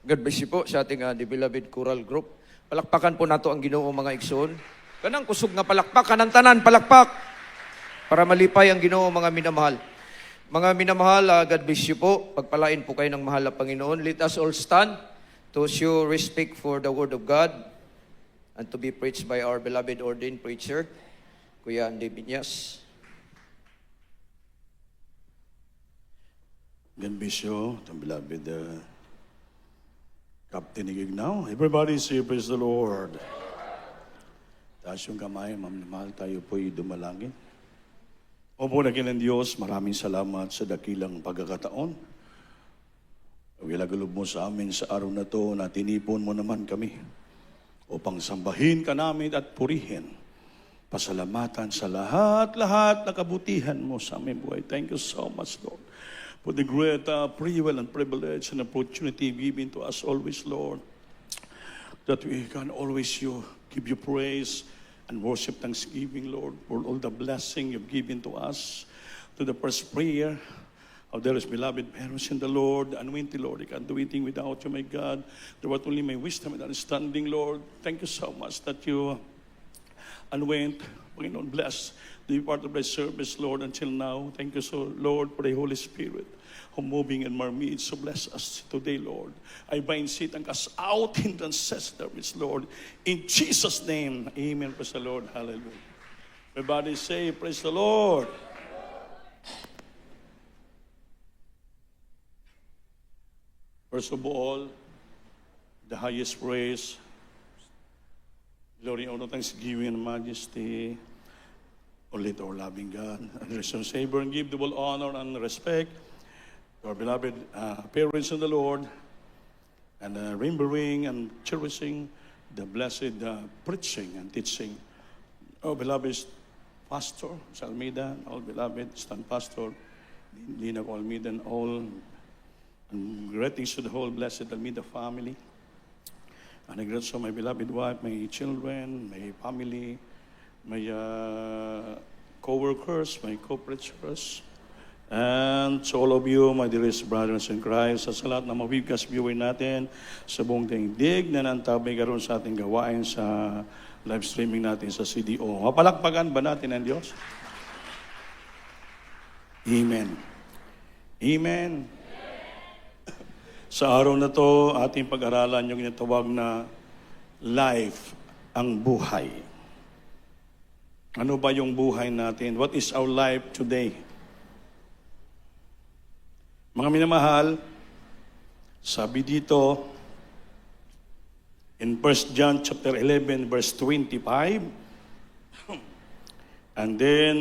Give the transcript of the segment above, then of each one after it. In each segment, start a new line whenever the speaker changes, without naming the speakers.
God bless you po sa ating The Beloved Choral Group. Palakpakan po nato ang Ginoo mga igsoon. Kanang kusog nga palakpak, kanang tanan palakpak para malipay ang Ginoo mga minamahal. Mga minamahal, God bless you po. Pagpalain po kayo ng mahal na Panginoon. Let us all stand to show respect for the Word of God and to be preached by our beloved ordained preacher, Kuya Andy Binyas.
God bless you, the beloved Captain Igignaw. Everybody say, praise the Lord. Taas yung kamay, mamahal tayo po'y dumalangin. Opo, dakilang Diyos, maraming salamat sa dakilang pagkakataon. Wilagalob mo sa amin sa araw na to na tinipon mo naman kami upang sambahin ka namin at purihin. Pasalamatan sa lahat-lahat na kabutihan mo sa aming buhay. Thank you so much, Lord, for the great free will and privilege and opportunity given to us always, Lord, that we can always give you praise and worship thanksgiving, Lord, for all the blessing you've given to us. To the first prayer of their beloved parents in the Lord, anointed Lord, I can't do anything without you, my God. There was only my wisdom and understanding, Lord. Thank you so much that you anoint, Panginoon, bless the part of thy service, Lord, until now. Thank you so, Lord, for the Holy Spirit who moving in our midst. So bless us today, Lord. I bind Satan, cast out hindrance, Lord. In Jesus' name, amen. Praise the Lord. Hallelujah. Everybody say, praise the Lord. First of all, the highest praise, glory, honor, thanksgiving, and majesty, only to our loving God, and restore, Savior, and give the full honor and respect to our beloved parents in the Lord, and remembering and cherishing the blessed preaching and teaching our beloved Pastor Almeida, and all beloved stand Pastor Lina Almeida, and all, and greetings to the whole blessed Almeida family. And I greet my beloved wife, my children, my family, my co-workers, my co-preachers, and to all of you, my dearest brothers in Christ, sa lahat na mabibigkas viewer natin sa buong daigdig na nantabay karon sa ating gawain sa live streaming natin sa CDO. Mapalakpakan ba natin ang Diyos? Amen. Amen. Sa araw na to, ating pag-aralan yung tinatawag na life, ang buhay. Ano ba yung buhay natin? What is our life today? Mga minamahal, sabi dito, in 1 John chapter 11, verse 25, and then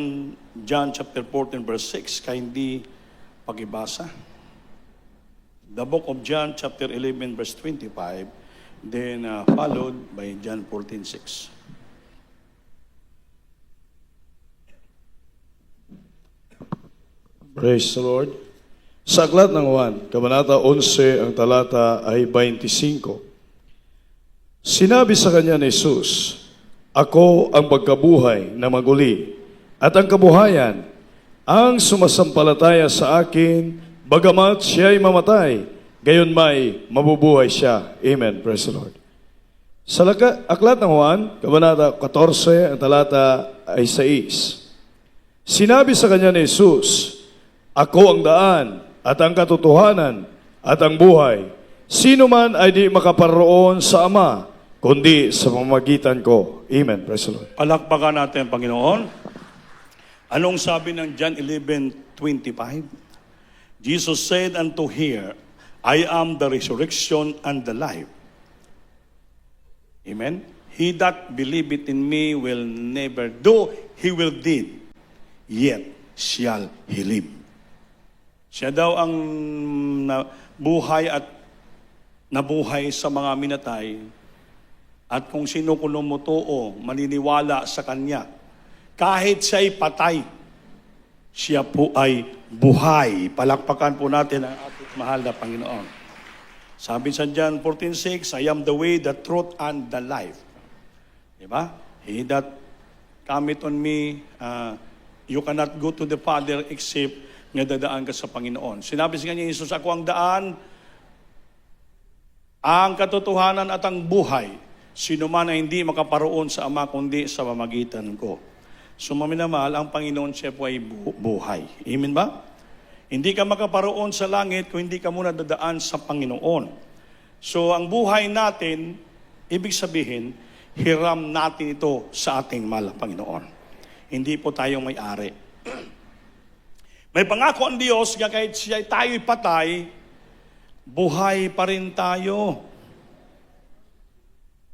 John chapter 14, verse 6, kindly pakibasa. The book of John chapter 11, verse 25, then followed by John 14, 6.
Praise the Lord. Sa aklat ng Juan, Kabanata 11, ang talata ay 25. Sinabi sa kanya ni Jesus, ako ang pagkabuhay na maguli, at ang kabuhayan, ang sumasampalataya sa akin, bagamat siya'y mamatay, gayon may mabubuhay siya. Amen. Praise the Lord. Sa aklat ng Juan, Kabanata 14, ang talata ay 6. Sinabi sa kanya ni Jesus, ako ang daan, at ang katotohanan, at ang buhay. Sino man ay di makaparoon sa Ama, kundi sa pamamagitan ko. Amen. Praise the Lord.
Palakpakan natin, Panginoon. Anong sabi ng John 11:25? Jesus said unto her, I am the resurrection and the life. Amen? He that believeth in me will never, though he will dead, yet shall he live. Siya daw ang buhay at nabuhay sa mga minatay, at kung sino kunumutuo, maniniwala sa Kanya, kahit siya'y patay, siya po ay buhay. Palakpakan po natin ang ating mahal na Panginoon. Sabi sa John 14:6, I am the way, the truth, and the life. Diba? He that cometh on me, you cannot go to the Father except nga dadaan ka sa Panginoon. Sinabi sa kanya, Jesus, ako ang daan, ang katotohanan at ang buhay. Sino man ay hindi makaparoon sa Ama kundi sa pamamagitan ko. Sumaminamahal, ang Panginoon siya po ay buhay. Amen ba? Hindi ka makaparoon sa langit kung hindi ka muna dadaan sa Panginoon. So, ang buhay natin, ibig sabihin, hiram natin ito sa ating mahal na Panginoon. Hindi po tayo may-ari. May pangako ang Diyos, kaya kahit siya tayo'y patay, buhay pa rin tayo.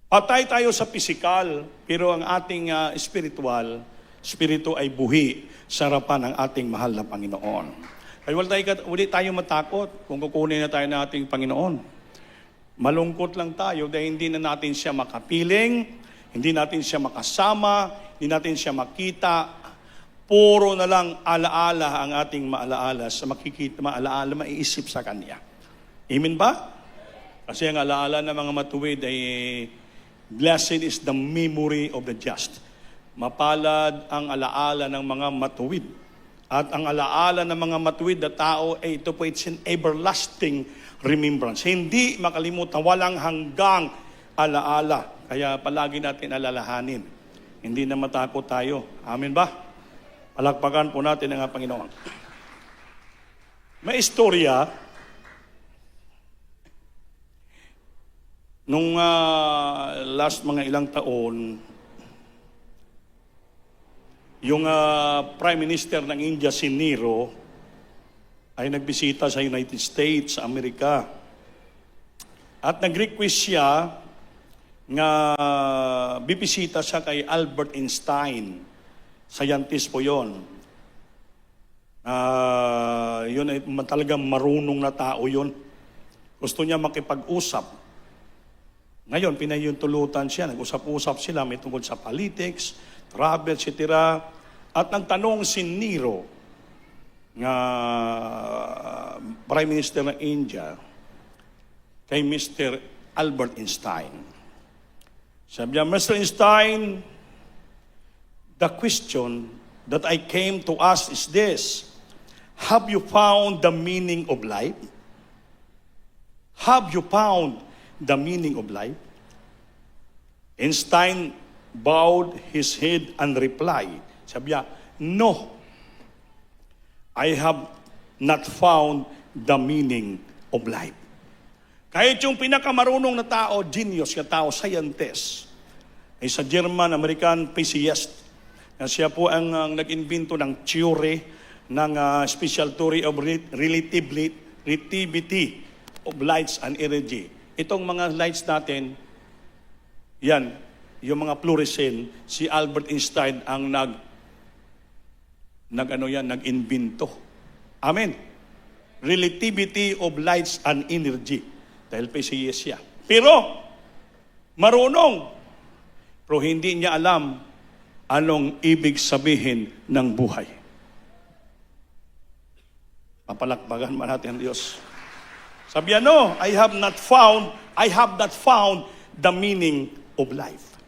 Patay tayo sa pisikal, pero ang ating spirito ay buhi sa harapan ng ating mahal na Panginoon. Kaya wala tayo matakot kung kukunin na tayo ng ating Panginoon. Malungkot lang tayo dahil hindi na natin siya makapiling, hindi natin siya makasama, hindi natin siya makita. Puro na lang alaala ang ating maalaala sa maiisip sa Kanya. Amen ba? Kasi ang alaala ng mga matuwid ay blessed is the memory of the just. Mapalad ang alaala ng mga matuwid. At ang alaala ng mga matuwid na tao ay ito po, it's an everlasting remembrance. Hindi makalimutan, walang hanggang alaala. Kaya palagi natin alalahanin. Hindi na matakot tayo. Amen ba? Palakpakan po natin ang Panginoon. May istorya nung last mga ilang taon, yung Prime Minister ng India, si Nero, ay nagbisita sa United States, sa Amerika. At nag-request siya nga bibisita siya kay Albert Einstein. Scientist po yun. Yun ay talagang marunong na tao yun. Gusto niya makipag-usap. Ngayon, pinayuntulutan siya. Nag-usap-usap sila. May tungkol sa politics, travel, etc. At nagtanong si Nero, nga Prime Minister ng India, kay Mr. Albert Einstein. Sabi niya, Mr. Einstein, the question that I came to ask is this: have you found the meaning of life? Have you found the meaning of life? Einstein bowed his head and replied. Sabi niya, no, I have not found the meaning of life. Kahit yung pinakamarunong na tao, genius na tao, scientist, ay sa German-American physicist, na siya po ang nag-invento ng theory ng special theory of relativity of lights and energy. Itong mga lights natin, yan, yung mga fluorescent, si Albert Einstein ang nag-invento. Amen. Relativity of lights and energy. Dahil physicist siya. Pero, marunong. Pero hindi niya alam anong ibig sabihin ng buhay. Papalakpakan man natin ang Diyos. Sabi niya, no, I have not found the meaning of life.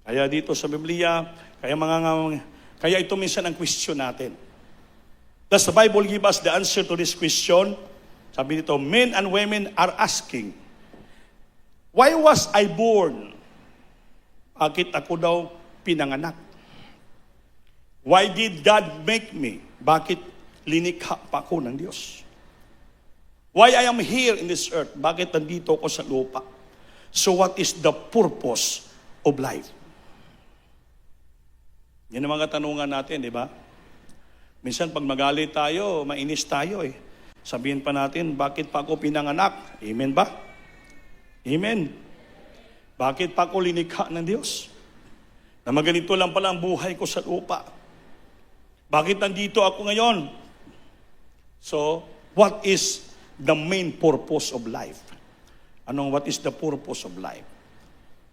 Kaya dito sa Biblia, kaya ito minsan ang question natin. Does the Bible give us the answer to this question? Sabi dito, men and women are asking, why was I born? Bakit ako daw pinanganak? Why did God make me? Bakit linikha pa ako ng Diyos? Why I am here in this earth? Bakit nandito ako sa lupa? So what is the purpose of life? Yan ang mga katanungan natin, di ba? Minsan pag magalit tayo, mainis tayo eh. Sabihin pa natin, bakit pa ako pinanganak? Amen ba? Amen. Bakit pa ako linikha ng Diyos? Na maganito lang pala ang buhay ko sa lupa. Bakit nandito ako ngayon? So, what is the main purpose of life? What is the purpose of life?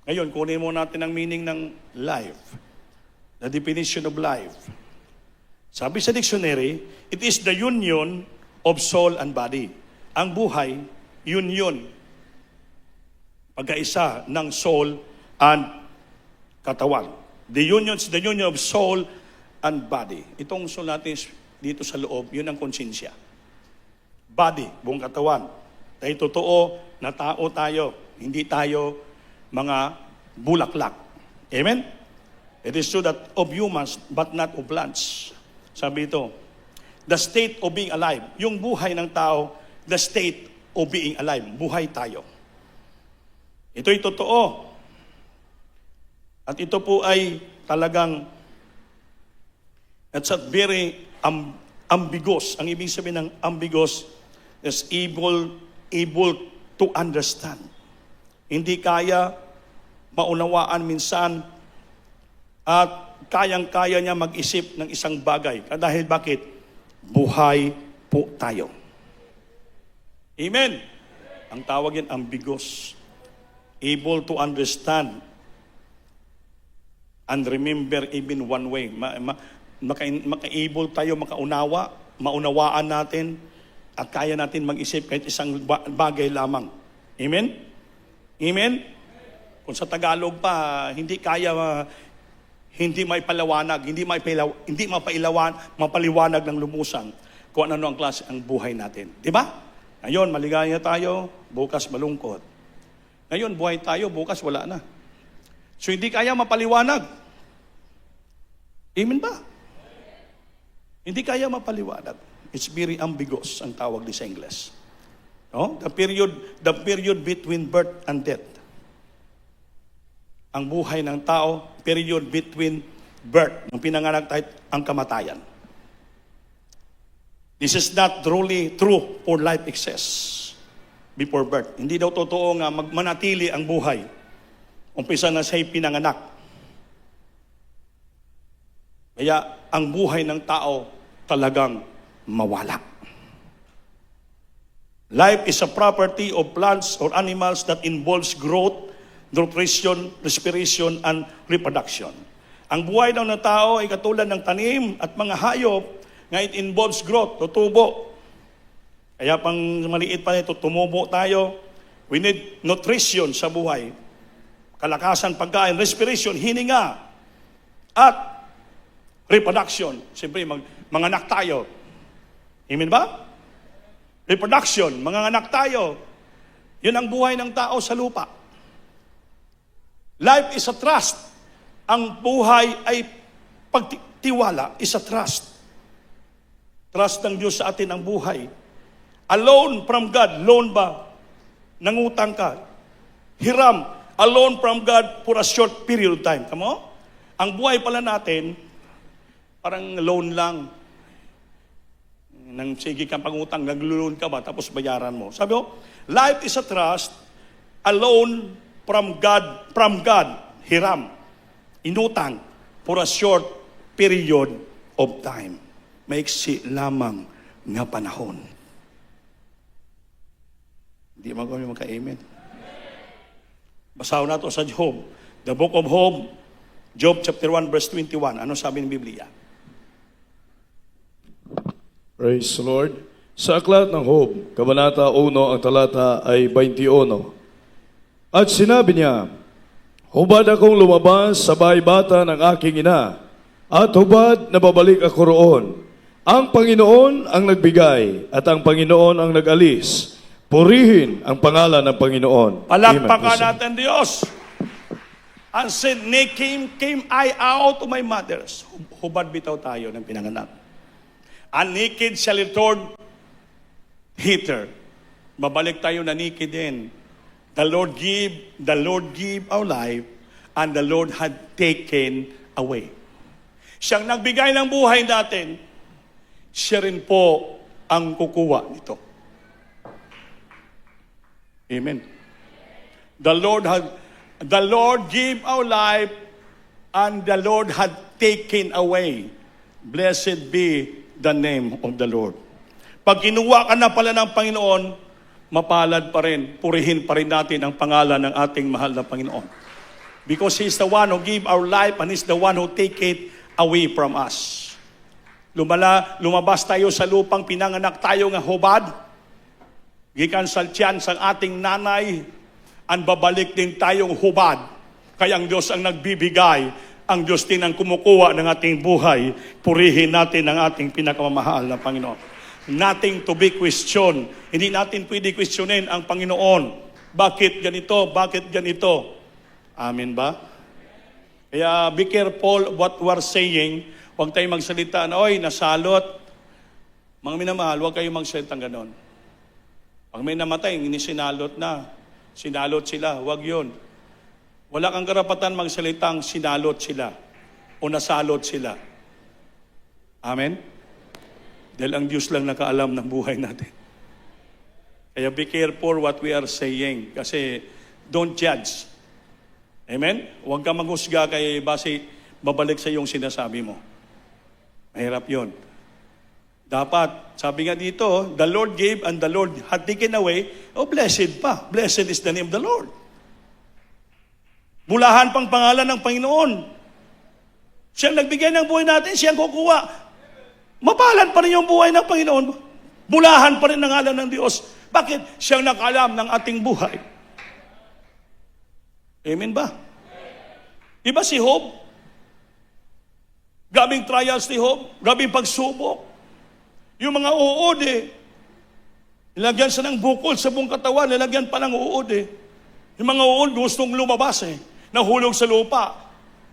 Ngayon, kunin mo natin ang meaning ng life. The definition of life. Sabi sa dictionary, it is the union of soul and body. Ang buhay, union. Pagkaisa ng soul and katawan. The union of soul and body. Itong soul natin dito sa loob, yun ang konsensya. Body, buong katawan. Dahil totoo na tao tayo, hindi tayo mga bulaklak. Amen? It is true that of humans, but not of plants. Sabi ito, the state of being alive. Yung buhay ng tao, the state of being alive. Buhay tayo. Ito'y totoo. At ito po ay talagang, it's a very ambiguous. Ang ibig sabihin ng ambiguous is able to understand. Hindi kaya maunawaan minsan at kayang-kaya niya mag-isip ng isang bagay. Dahil bakit? Buhay po tayo. Amen. Ang tawag yan, ambiguous. Able to understand and remember even one way. Maka-able tayo maunawaan natin at kaya natin mag-isip kahit isang bagay lamang. Amen? Amen? Kung sa Tagalog pa, hindi kaya, hindi maipaliwanag, hindi mapaliwanag ng lumusan kung ano ang klase ang buhay natin. Diba? Ngayon, maligaya tayo, bukas malungkot. Ngayon, buhay tayo, bukas wala na. So, hindi kaya mapaliwanag. Amen ba? Hindi kaya mapaliwanag. It's very ambiguous ang tawag di sa English. No? The period between birth and death. Ang buhay ng tao, period between birth, ng pinanganak tayo, ang kamatayan. This is not truly true for life exists before birth. Hindi daw totoo nga manatili ang buhay. Umpisa na siya'y pinanganak. Kaya ang buhay ng tao talagang mawala. Life is a property of plants or animals that involves growth, nutrition, respiration, and reproduction. Ang buhay daw ng tao ay katulad ng tanim at mga hayop nga it involves growth, tutubo. Kaya pang maliit pa nito, tumubo tayo. We need nutrition sa buhay. Kalakasan, pagkain, respiration, hininga, at reproduction. Siyempre, manganak tayo. Amen ba? Reproduction, manganak tayo. Yun ang buhay ng tao sa lupa. Life is a trust. Ang buhay ay pagtiwala, is a trust. Trust ng Diyos sa atin ang buhay. A loan from God, loan ba? Nangutang ka. Hiram, a loan from God for a short period of time. Tama? Ang buhay pala natin, parang loan lang. Nang sige kang pangutang, naglo-loan ka ba, tapos bayaran mo. Sabi ko, life is a trust, a loan from God, hiram, inutang, for a short period of time. Maiksi lamang nga panahon. Hindi mo kami magka-amen. Basahin nato sa Job. The book of Job, Job chapter 1 verse 21. Ano sabi ng Biblia?
Praise the Lord. Sa aklat ng Job, Kabanata 1, ang talata ay 21. At sinabi niya, hubad akong lumabas sa bahay bata ng aking ina, at hubad na babalik ako roon. Ang Panginoon ang nagbigay, at ang Panginoon ang nag-alis. Purihin ang pangalan ng Panginoon.
Palakpakan natin Diyos. And said, came I out of my mother's. Hubad bitaw tayo ng pinanganak. And naked shall return hither. Babalik tayo na naked din. The Lord give our life, and the Lord had taken away. Siyang nagbigay ng buhay natin, siya rin po ang kukuha nito. Amen. The Lord give our life, and the Lord had taken away. Blessed be the name of the Lord. Pag kinuha ka na pala ng Panginoon, mapalad pa rin, purihin pa rin natin ang pangalan ng ating mahal na Panginoon. Because He is the one who gave our life and He is the one who take it away from us. Lumabas tayo sa lupang pinanganak tayo nga hubad, gikan sa tiyan sa ating nanay, ang babalik din tayong hubad. Kaya ang Diyos ang nagbibigay, ang Diyos din ang kumukuha ng ating buhay. Purihin natin ang ating pinakamamahal na Panginoon. nothing to be questioned. Hindi natin pwede questionin ang Panginoon. Bakit ganito? Bakit ganito? Amen ba? Kaya be careful what we're saying. Huwag tayong magsalita na, oy, nasalot. Mga minamahal, huwag kayong magsalitang ganon. Pag may namatay, sinalut na. Sinalot sila. Huwag yun. Wala kang karapatan magsalitang sinalot sila o nasalot sila. Amen? Dahil ang Diyos lang nakaalam ng buhay natin. Kaya be careful what we are saying. Kasi don't judge. Amen? Huwag kang maghusga kay base babalik sa iyong sinasabi mo. Mahirap yun. Dapat, sabi nga dito, the Lord gave and the Lord had taken away. Oh, blessed pa. Blessed is the name of the Lord. Bulahan pang pangalan ng Panginoon. Siyang nagbigay ng buhay natin, siyang kukuha. Mapalan pa rin yung buhay ng Panginoon. Bulahan pa rin ang ngalan ng Diyos. Bakit? Siyang nakaalam ng ating buhay. Amen ba? Diba si Job? Grabing trials ni Job, grabing pagsubok. Yung mga uod nilagyan siya ng bukol sa buong katawan, nilagyan pa ng uod Yung mga uod gustong lumabas nahulog sa lupa.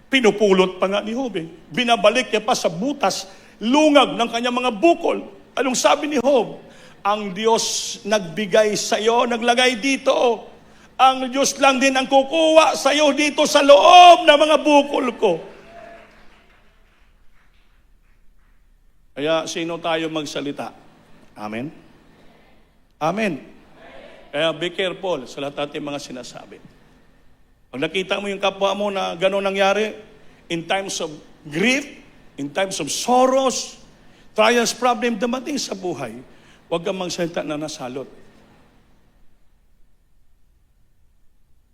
Pinupulot pa nga ni Job Binabalik niya pa sa butas, lungag ng kanyang mga bukol. Anong sabi ni Job? Ang Diyos nagbigay sa iyo, naglagay dito. Ang Diyos lang din ang kukuha sa iyo dito sa loob ng mga bukol ko. Kaya sino tayo magsalita? Amen? Amen. Kaya be careful sa lahat natin mga sinasabi. Pag nakita mo yung kapwa mo na gano'n nangyari, in times of grief, in times of sorrows, trials, problem, dumating sa buhay, huwag kang magsalita na nasalot.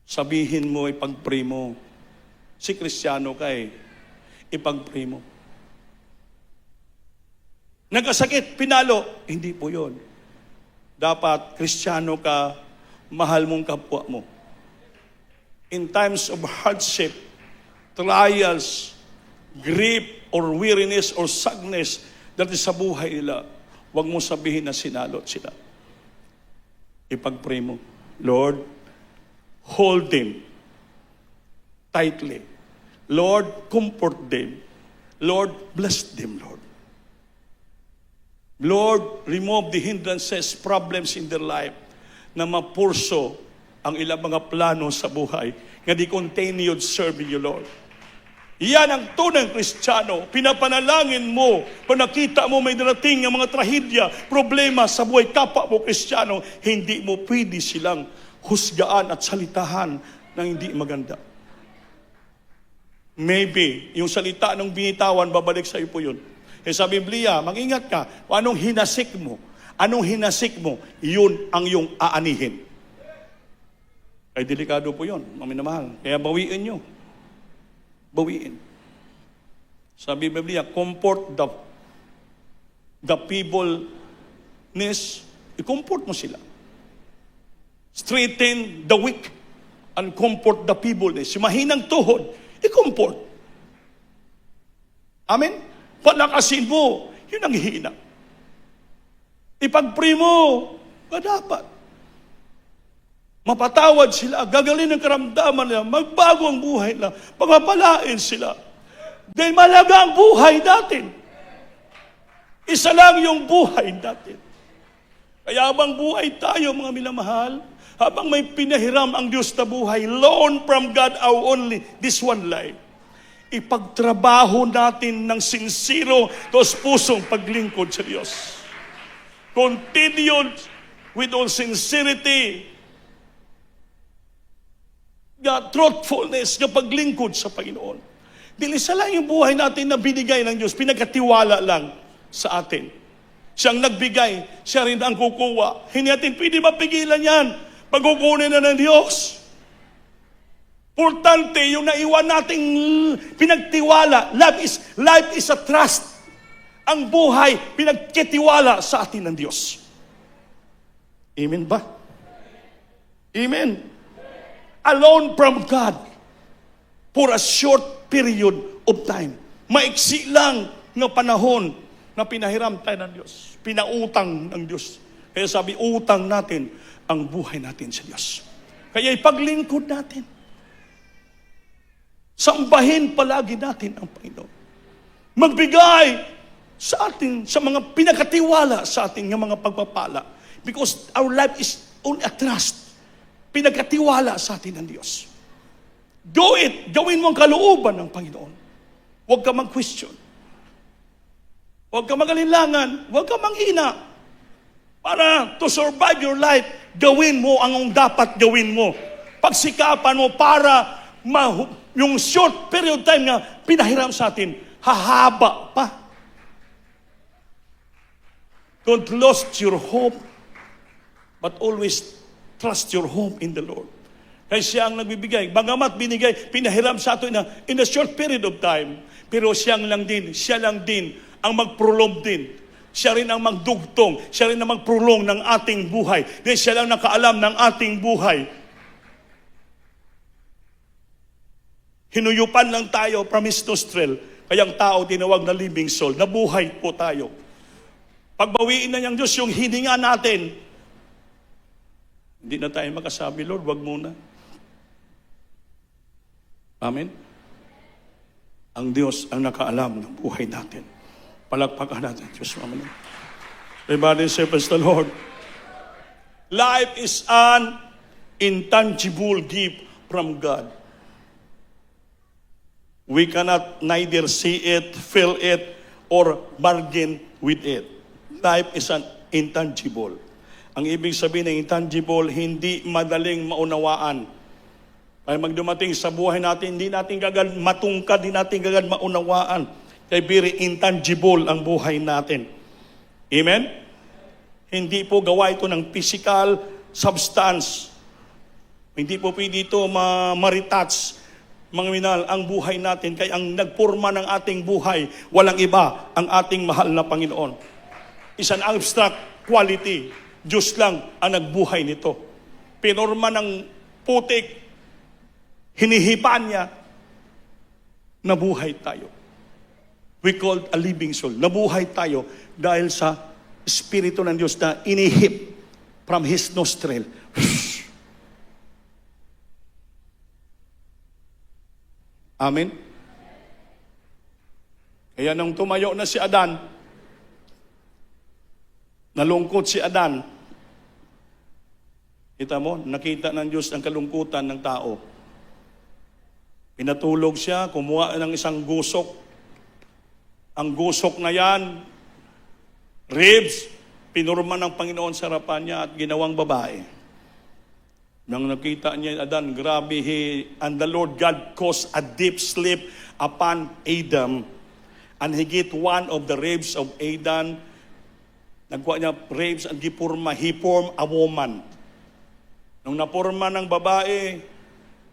Sabihin mo, ipag-pray mo. Si Kristiyano ka ipag-pray mo. Nagkasakit, pinalo. Hindi po yun. Dapat, Kristiyano ka, mahal mong kapwa mo. In times of hardship, trials, grief, or weariness, or sadness, dati sa buhay nila, huwag mo sabihin na sinalot sila. Ipag-pray mo, Lord, hold them tightly. Lord, comfort them. Lord, bless them, Lord. Lord, remove the hindrances, problems in their life na mapurso ang ilang mga plano sa buhay nga di continued serving you, Lord. Yan ang tunang Kristiyano. Pinapanalangin mo, pag nakita mo may darating ng mga trahedya, problema sa buhay kapwa mo Kristiyano, hindi mo pwede silang husgaan at salitahan ng hindi maganda. Maybe, yung salita ng binitawan, babalik sa iyo po yun. Sa Biblia, mag-ingat ka, kung anong hinasik mo, yun ang iyong aanihin. Ay, delikado po yun, mga minamahal. Kaya bawiin nyo. Bawiin. Sabi Biblia, comfort the feebleness, i-comfort mo sila. Straighten the weak and comfort the feebleness. Yung mahinang tuhod, i-comfort. Amen? Palakasin mo, yun ang hina. Ipag-pray mo, dapat. Mapatawad sila, gagalin ang karamdaman nila, magbago ang buhay nila, pagpapalain sila. Dahil malaga ang buhay natin. Isa lang yung buhay natin. Kaya habang buhay tayo, mga minamahal, habang may pinahiram ang Diyos na buhay, loan from God our only, this one life, ipagtrabaho natin ng sincero, tos pusong paglingkod sa Diyos. Continued with all sincerity, truthfulness, na paglingkod sa Panginoon. Dili sa lang yung buhay natin na binigay ng Diyos, pinagkatiwala lang sa atin. Siyang nagbigay, siya rin ang kukuha. Hindi natin pwede mapigilan yan. Pagkukunin na ng Diyos. Importante yung naiwan nating pinagtiwala. Life is a trust. Ang buhay, pinagkitiwala sa atin ng Diyos. Amen ba? Amen. Alone from God for a short period of time. Maiksi lang ng panahon na pinahiram tayo ng Diyos. Pinautang ng Diyos. Kaya sabi, utang natin ang buhay natin sa Diyos. Kaya ipaglingkod natin. Sambahin palagi natin ang Panginoon. Magbigay sa atin, sa mga pinakatiwala sa ating mga pagpapala. Because our life is on a trust. Pinagkatiwala sa atin ng Diyos. Do it. Gawin mo ang kalooban ng Panginoon. Huwag ka mag-question. Huwag ka mag-alinlangan. Huwag ka manghina. Para to survive your life, gawin mo ang dapat gawin mo. Pagsikapan mo para yung short period time na pinahiram sa atin, hahaba pa. Don't lose your hope, but always trust your hope in the Lord. Kaya siya ang nagbibigay. Bagamat binigay, pinahiram sa atin na in a short period of time, pero siya lang din ang mag-prolong din. Siya rin ang magdugtong. Siya rin ang mag-prolong ng ating buhay. Dahil siya lang nakaalam ng ating buhay. Hinuyupan lang tayo from His nostril. Kaya ang tao tinawag na living soul. Nabuhay po tayo. Pagbawiin na niyang Diyos yung hininga natin, hindi na tayo makasabi, Lord, wag muna. Amen? Ang Diyos ang nakaalam ng buhay natin. Palakpakan natin, Diyos. Amen. Everybody say, praise the Lord. Life is an intangible gift from God. We cannot neither see it, feel it, or bargain with it. Life is an intangible. Ang ibig sabihin ng intangible, hindi madaling maunawaan. Kaya magdumating sa buhay natin, hindi natin gagad matungkad, hindi natin gagad maunawaan. Kaya very intangible ang buhay natin. Amen? Hindi po gawa ito ng physical substance. Hindi po pwede ito ma-retouch, mga minal, ang buhay natin. Kaya ang nagporma ng ating buhay, walang iba, ang ating mahal na Panginoon. Is an abstract quality. Diyos lang ang nagbuhay nito. Pinorma ng putik, hinihipan niya, nabuhay tayo. We called a living soul. Nabuhay tayo dahil sa Espiritu ng Diyos na inihip from His nostril. Amen? Kaya nung tumayo na si Adan, nalungkot si Adan, kita mo, nakita ng Diyos ang kalungkutan ng tao. Pinatulog siya, kumuha ng isang gusok. Ang gusok na yan, ribs, pinurma ng Panginoon sa harapan niya at ginawang babae. Nang nakita niya Adan, grabe, and the Lord God caused a deep sleep upon Adam, and He get one of the ribs of Adam. Nagkuha niya ribs and he formed a woman. Nung napurma ng babae,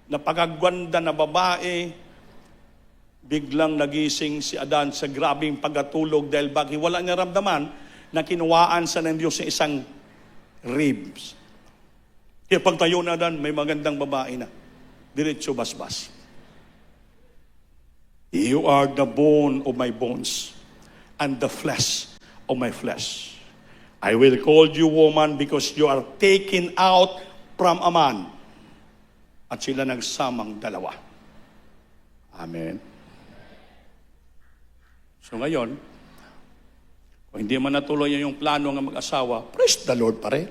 napagagwanda na babae, biglang nagising si Adan sa grabing pagkatulog dahil bakit wala niya ramdaman na kinuwaan sa ng Diyos ng isang ribs. Kaya pagtayo na Adan, may magandang babae na. Diretso basbas. You are the bone of my bones and the flesh of my flesh. I will call you woman because you are taken out from a man. At sila nagsamang dalawa. Amen. So ngayon, kung hindi man natuloy yung plano ng mag-asawa, praise the Lord pa rin.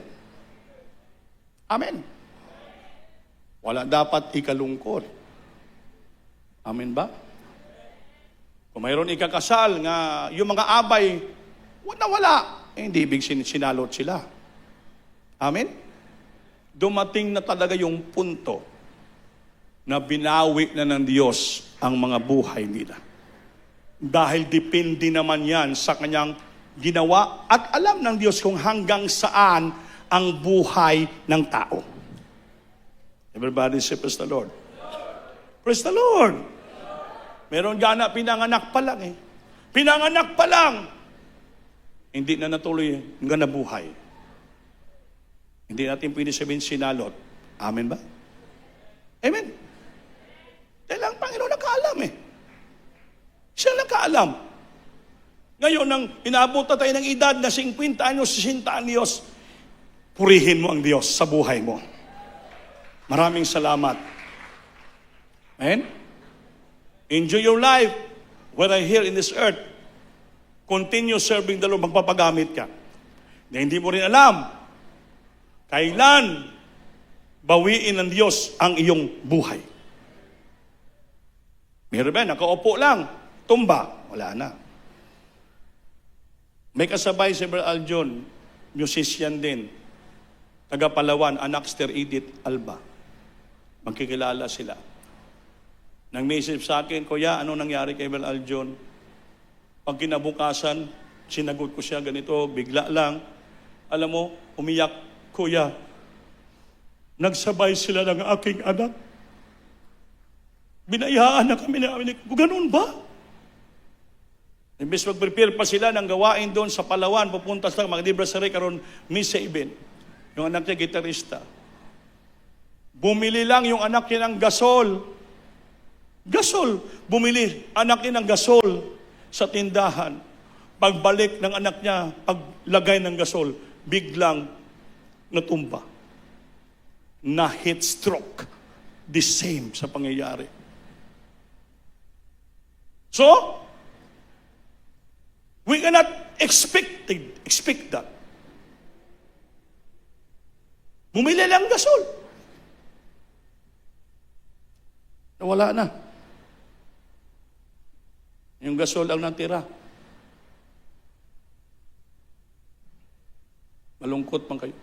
Amen. Wala dapat ikalungkot. Amen ba? Kung mayroon ikakasal nga yung mga abay, wala. Hindi ibig sinalot sila. Amen? Dumating na talaga yung punto na binawi na ng Diyos ang mga buhay nila. Dahil depende naman yan sa kanyang ginawa at alam ng Diyos kung hanggang saan ang buhay ng tao. Everybody say, praise the Lord. Praise the Lord. Meron gana, pinanganak pa lang eh. Pinanganak pa lang. Hindi na natuloy hanggang nabuhay. Hindi natin pwede sabihin sinalot. Amen ba? Amen. Dahil ang Panginoon nakaalam eh. Siya nakaalam. Ngayon, nang inaabot na tayo ng edad na 50 anyos, 60 anyos, purihin mo ang Diyos sa buhay mo. Maraming salamat. Amen? Enjoy your life while I'm here in this earth. Continue serving the Lord, magpapagamit ka. Na hindi mo rin alam kailan bawiin ng Diyos ang iyong buhay. Meron ba? Nakaupo lang. Tumba. Wala na. May kasabay si Brother Aljon, musician din. Taga Palawan, anak Sister Edith Alba. Magkikilala sila. Nang message sa akin, Kuya, ano nangyari kay Brother Aljon? Pag kinabukasan, sinagot ko siya ganito, bigla lang. Alam mo, umiyak, Kuya, nagsabay sila ng aking anak. Binayaan na kami namin. Ganun ba? Imbes mag-prepare pa sila ng gawain doon sa Palawan, pupunta sila, mag-libra sa karon misa event. Yung anak niya, gitarista. Bumili lang yung anak niya ng gasol. Gasol. Bumili anak niya ng gasol sa tindahan. Pagbalik ng anak niya, paglagay ng gasol, biglang natumba. Na heat stroke. The same sa pangyayari. So, we cannot expect that. Bumili lang gasol. Nawala na. Yung gasol ang natira. Malungkot man kayo.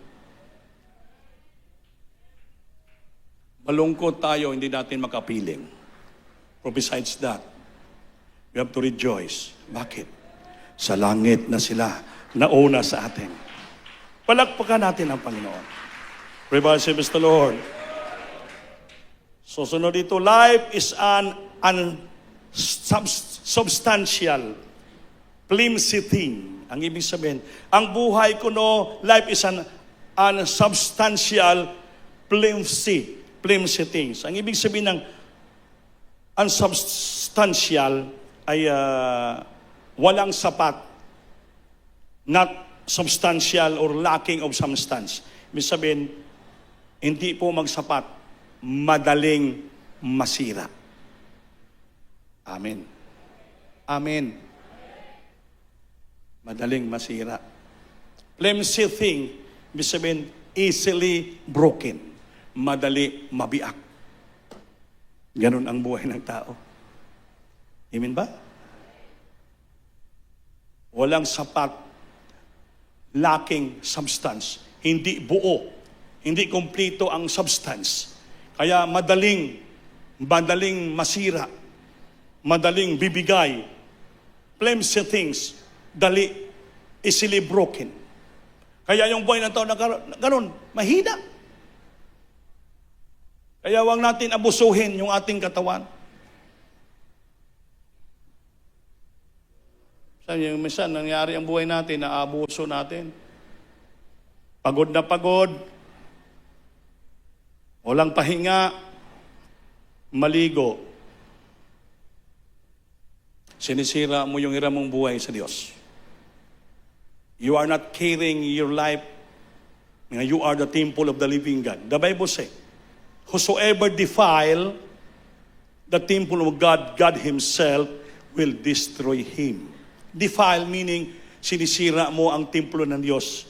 Malungkot tayo, hindi natin makapiling. But besides that, we have to rejoice. Bakit? Sa langit na sila, nauna sa atin. Palakpakan natin ang Panginoon. Praise the Lord. So, sunod dito, life is an unsubstantial, flimsy thing. Ang ibig sabihin, ang buhay ko no, life is an unsubstantial, flimsy things. Ang ibig sabihin ng unsubstantial ay walang sapat, not substantial or lacking of substance. Ibig sabihin, hindi po magsapat, madaling masira. Amen. Amen. Madaling masira. Flimsy thing, ibig sabihin, easily broken. Madali mabiak. Ganun ang buhay ng tao. Amen ba? Walang sapat, lacking substance. Hindi buo, hindi kompleto ang substance. Kaya madaling masira, madaling bibigay, flimsy things, dali, easily broken. Kaya yung buhay ng tao na ganun, mahina. Kaya huwag natin abusuhin yung ating katawan. Yung minsan, nangyari ang buhay natin, naabuso natin. Pagod na pagod, walang pahinga, maligo. Sinisira mo yung hirap mong buhay sa Diyos. You are not caring your life. You are the temple of the living God. The Bible says, whosoever defile the temple of God, God Himself will destroy him. Defile meaning sinisira mo ang templo ng Diyos.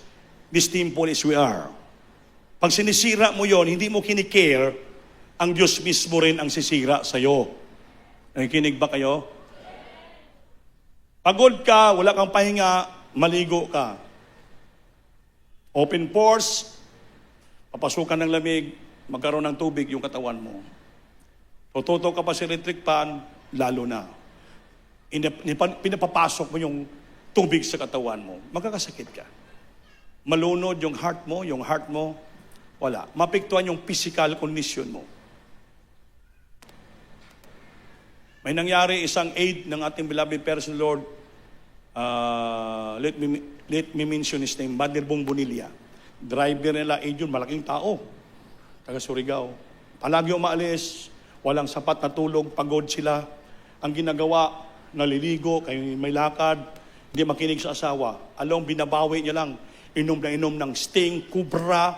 This temple is we are. Pag sinisira mo yon, hindi mo kinikare, ang Diyos mismo rin ang sisira sa'yo. Nakikinig ba kayo? Pagod ka, wala kang pahinga, maligo ka. Open pores, papasukan ng lamig, magkaroon ng tubig yung katawan mo. Tututo ka pa sa electric fan, lalo na. Pinapapasok mo yung tubig sa katawan mo, magkakasakit ka. Malunod yung heart mo, wala. Mapektuhan yung physical condition mo. May nangyari isang aide ng ating beloved person, Lord, let me mention his name, Badir Bongbonilla. Driver nila, aide yun, malaking tao. Taga Surigao. Palagi umaalis, walang sapat na tulog, pagod sila. Ang ginagawa, naliligo, kayo may lakad, Hindi makinig sa asawa. Alam, binabawi niya lang. Inom na inom ng Sting, Cobra,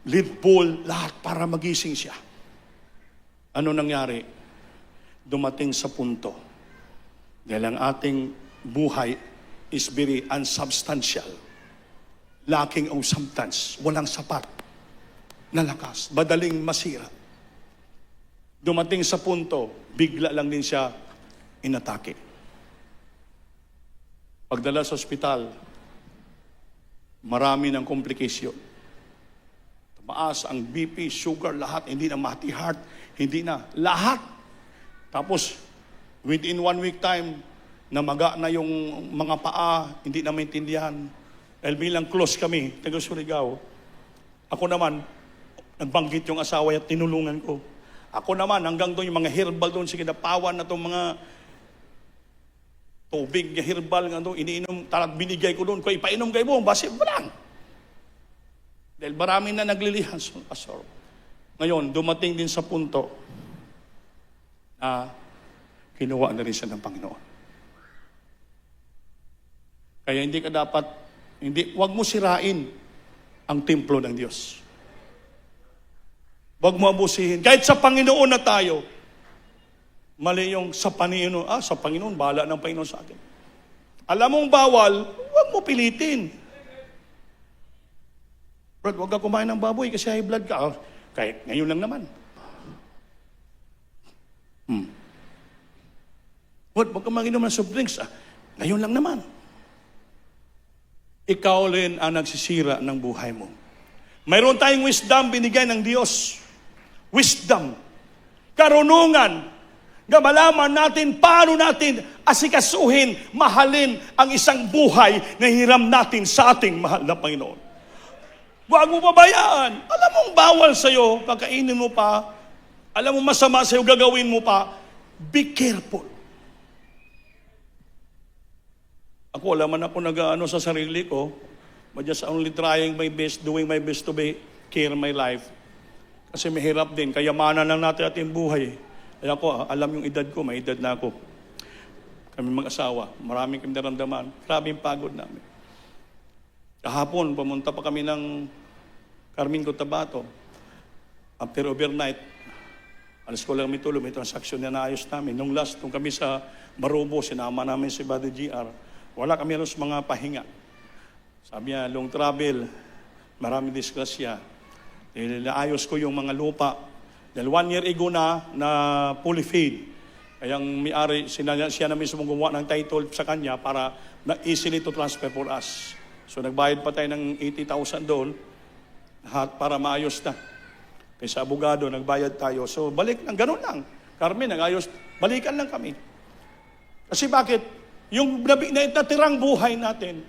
Red Bull, lahat para magising siya. Ano nangyari? Dumating sa punto. Dahil ang ating buhay is very unsubstantial. Lacking of substance. Walang sapat na lakas. Madaling masira. Dumating sa punto, bigla lang din siya inatake. Pagdala sa ospital, marami ng komplikasyon. Tumaas ang BP, sugar, lahat. Hindi na mati heart, hindi na. Lahat. Tapos, within 1 week time, namaga na yung mga paa, hindi na maintindihan. Dahil bilang close kami, taga Surigao, ako naman, nagbanggit yung asawa at tinulungan ko. Ako naman, hanggang doon yung mga herbal doon, sige, napawan na itong mga tubig, herbal nga doon, iniinom, talag binigay ko doon, kung ipainom kayo mo, basi, walang. Dahil marami na naglilihan sa pastor. Ngayon, dumating din sa punto na kinuha na rin siya ng Panginoon. Kaya hindi ka dapat, wag mo sirain ang templo ng Diyos. Wag mo abusihin. Kahit sa Panginoon na tayo, mali yung sa Panginoon. Sa Panginoon, bahala ng Panginoon sa akin. Alam mong bawal, huwag mo pilitin. Brad, huwag ka kumain ng baboy kasi high blood ka. Kahit ngayon lang naman. Huwag ka manginom ng soft drinks. Ngayon lang naman. Ikaw rin ang nagsisira ng buhay mo. Mayroon tayong wisdom binigay ng Diyos. Wisdom. Karunungan. Na malaman natin paano natin asikasuhin, mahalin ang isang buhay na hiram natin sa ating mahal na Panginoon. Huwag mo pabayaan. Alam mong bawal sa'yo, kakainin mo pa. Alam mo masama sa'yo, gagawin mo pa. Be careful. Ako, alam man ako nag-ano sa sarili ko, but just only trying my best, doing my best to care my life. Kasi mahirap din, kayamanan lang natin ating buhay. Kaya ako, alam yung edad ko, may edad na ako. Kami mag-asawa, maraming kami naramdaman. Grabe yung pagod namin. Kahapon, pumunta pa kami ng Carmen Cotabato. After overnight, alas ko lang kami tulog, may transaksyon na naayos namin. Nung kami sa Marubo, sinama namin si Buddy GR. Wala kami halos mga pahinga. Sabi niya, long travel, maraming disgrasya. Naayos ko yung mga lupa. Dahil 1 year ago na fully paid. Kaya ang may-ari, siya na mismo gumawa ng title sa kanya para easily to transfer for us. So nagbayad pa tayo ng 80,000 doon para maayos na. Kaya sa abogado, nagbayad tayo. So balik lang, ganun lang. Carmen, nag-ayos, balikan lang kami. Kasi bakit? Yung natirang buhay natin,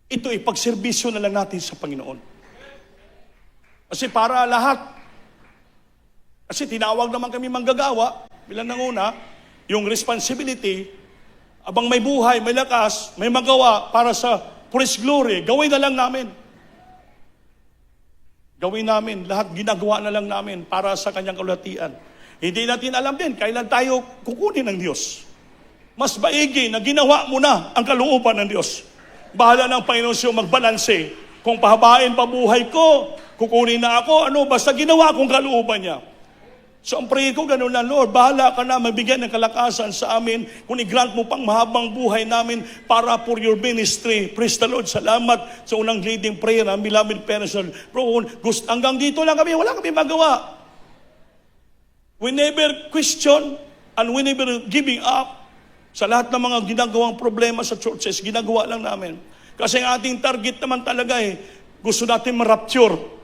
ito ipagserbisyo na lang natin sa Panginoon. Kasi para lahat, kasi tinawag naman kami manggagawa, bilang nanguna, yung responsibility, abang may buhay, may lakas, may magawa para sa for His glory, gawin na lang namin. Gawin namin, lahat ginagawa na lang namin para sa Kanyang kalulatian. Hindi natin alam din, kailan tayo kukunin ng Diyos. Mas maigi na ginawa mo na ang kalooban ng Diyos. Bahala ng Panginoon siyo magbalanse. Kung pahabain pa buhay ko, kukunin na ako, basta ginawa kong kalooban niya. So ang prayer ko, ganun lang, Lord, bahala ka na mabigyan ng kalakasan sa amin kung i-grant mo pang mahabang buhay namin para for your ministry. Praise the Lord. Salamat sa unang leading prayer, beloved parents. Bro, hanggang dito lang kami, wala kami magawa. We never question and we never giving up sa lahat ng mga ginagawang problema sa churches. Ginagawa lang namin. Kasi ang ating target naman talaga gusto natin ma-rapture.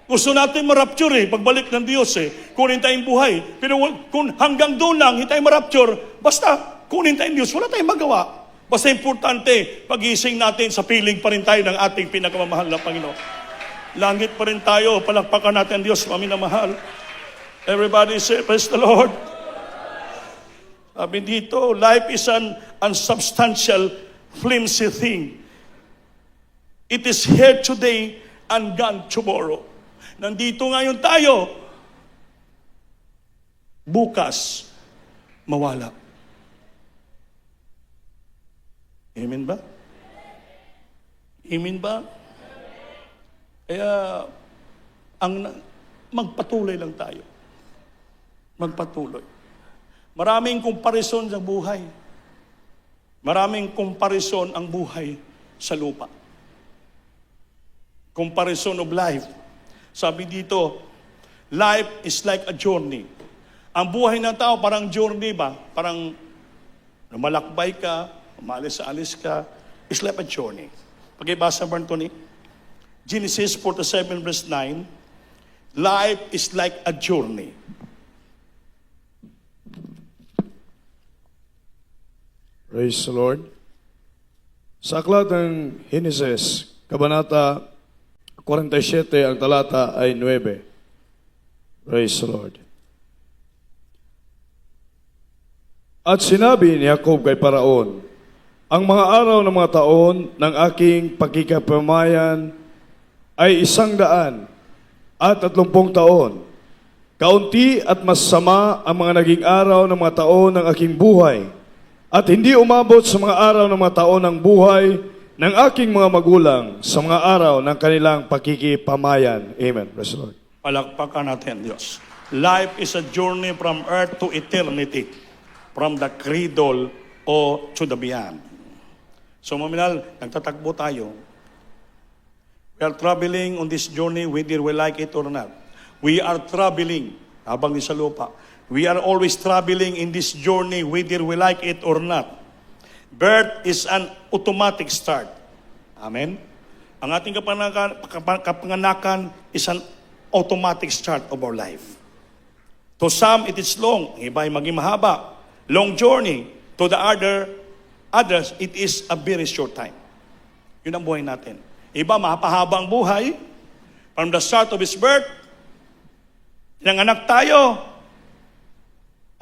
Gusto natin ma-rapture pagbalik ng Diyos kunin tayong buhay. Pero kung hanggang doon lang, hindi tayo ma-rapture, basta kunin tayong Diyos, wala tayong magawa. Basta importante, pagising natin, sa piling pa rin tayo ng ating pinakamamahal na Panginoon. Langit pa rin tayo, palakpakan natin ang Diyos, maminamahal. Everybody say, praise the Lord. Sabi dito, life is an unsubstantial, flimsy thing. It is here today and gone tomorrow. Nandito ngayon tayo, bukas, mawala. Amen ba? Amen ba? Kaya, magpatuloy lang tayo. Magpatuloy. Maraming komparison sa buhay. Maraming komparison ang buhay sa lupa. Comparison of life. Sabi dito, life is like a journey. Ang buhay ng tao parang journey ba? Parang lumalakbay ka, umalis-alis ka. It's like a journey. Pagkibasa mo Anthony, Genesis 47 verse 9, life is like a journey.
Praise the Lord. Sa aklat ng Genesis, Kabanata 47, ang talata ay 9. Praise the Lord. At sinabi ni Jacob kay Paraon, ang mga araw ng mga taon ng aking pagkikapamayan ay 130 taon. Kaunti at masama ang mga naging araw ng mga taon ng aking buhay, at hindi umabot sa mga araw ng mga taon ng buhay ng aking mga magulang sa mga araw ng kanilang pakikipamayan. Amen. Praise the Lord.
Palakpakan natin, Diyos. Life is a journey from earth to eternity, from the cradle o to the beyond. So, maminal, nagtatakbo tayo. We are traveling on this journey whether we like it or not. We are traveling, habang sa lupa. We are always traveling in this journey whether we like it or not. Birth is an automatic start. Amen? Ang ating kapanganakan is an automatic start of our life. To some, it is long. Ang iba ay maging mahaba. Long journey. To the others, it is a very short time. Yun ang buhay natin. Iba, mahapahaba ang buhay. From the start of his birth, nanganak tayo.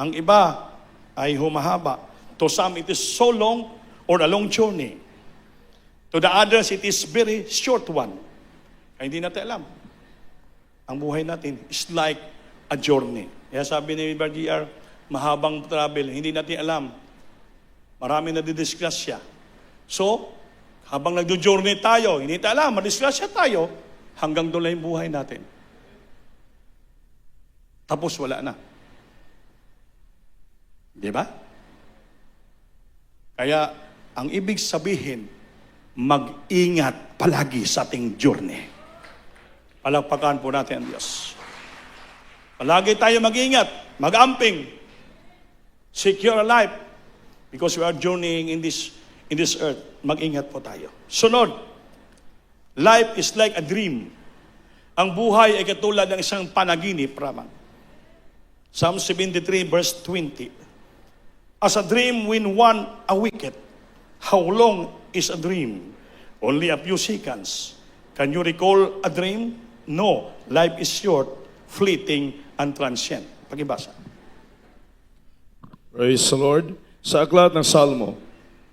Ang iba ay humahaba. To some, it is so long or a long journey. To the others, it is very short one. Kaya hindi natin alam. Ang buhay natin is like a journey. Kaya sabi ni BRGR, mahabang travel, hindi natin alam. Marami na didisgrasya. So, habang nagdo-journey tayo, hindi natin alam, madisgrasya tayo, hanggang doon lang yung buhay natin. Tapos wala na. Di ba? Kaya, ang ibig sabihin, mag-ingat palagi sa ating journey. Palagpakan po natin ang Diyos. Palagi tayo mag-ingat, mag-amping, secure life, because we are journeying in this earth. Mag-ingat po tayo. Sunod, life is like a dream. Ang buhay ay katulad ng isang panaginip, Raman. Psalm 73 verse 20. As a dream when one awaketh, how long is a dream? Only a few seconds. Can you recall a dream? No. Life is short, fleeting, and transient. Pakibasa.
Praise the Lord. Sa aklat ng Salmo,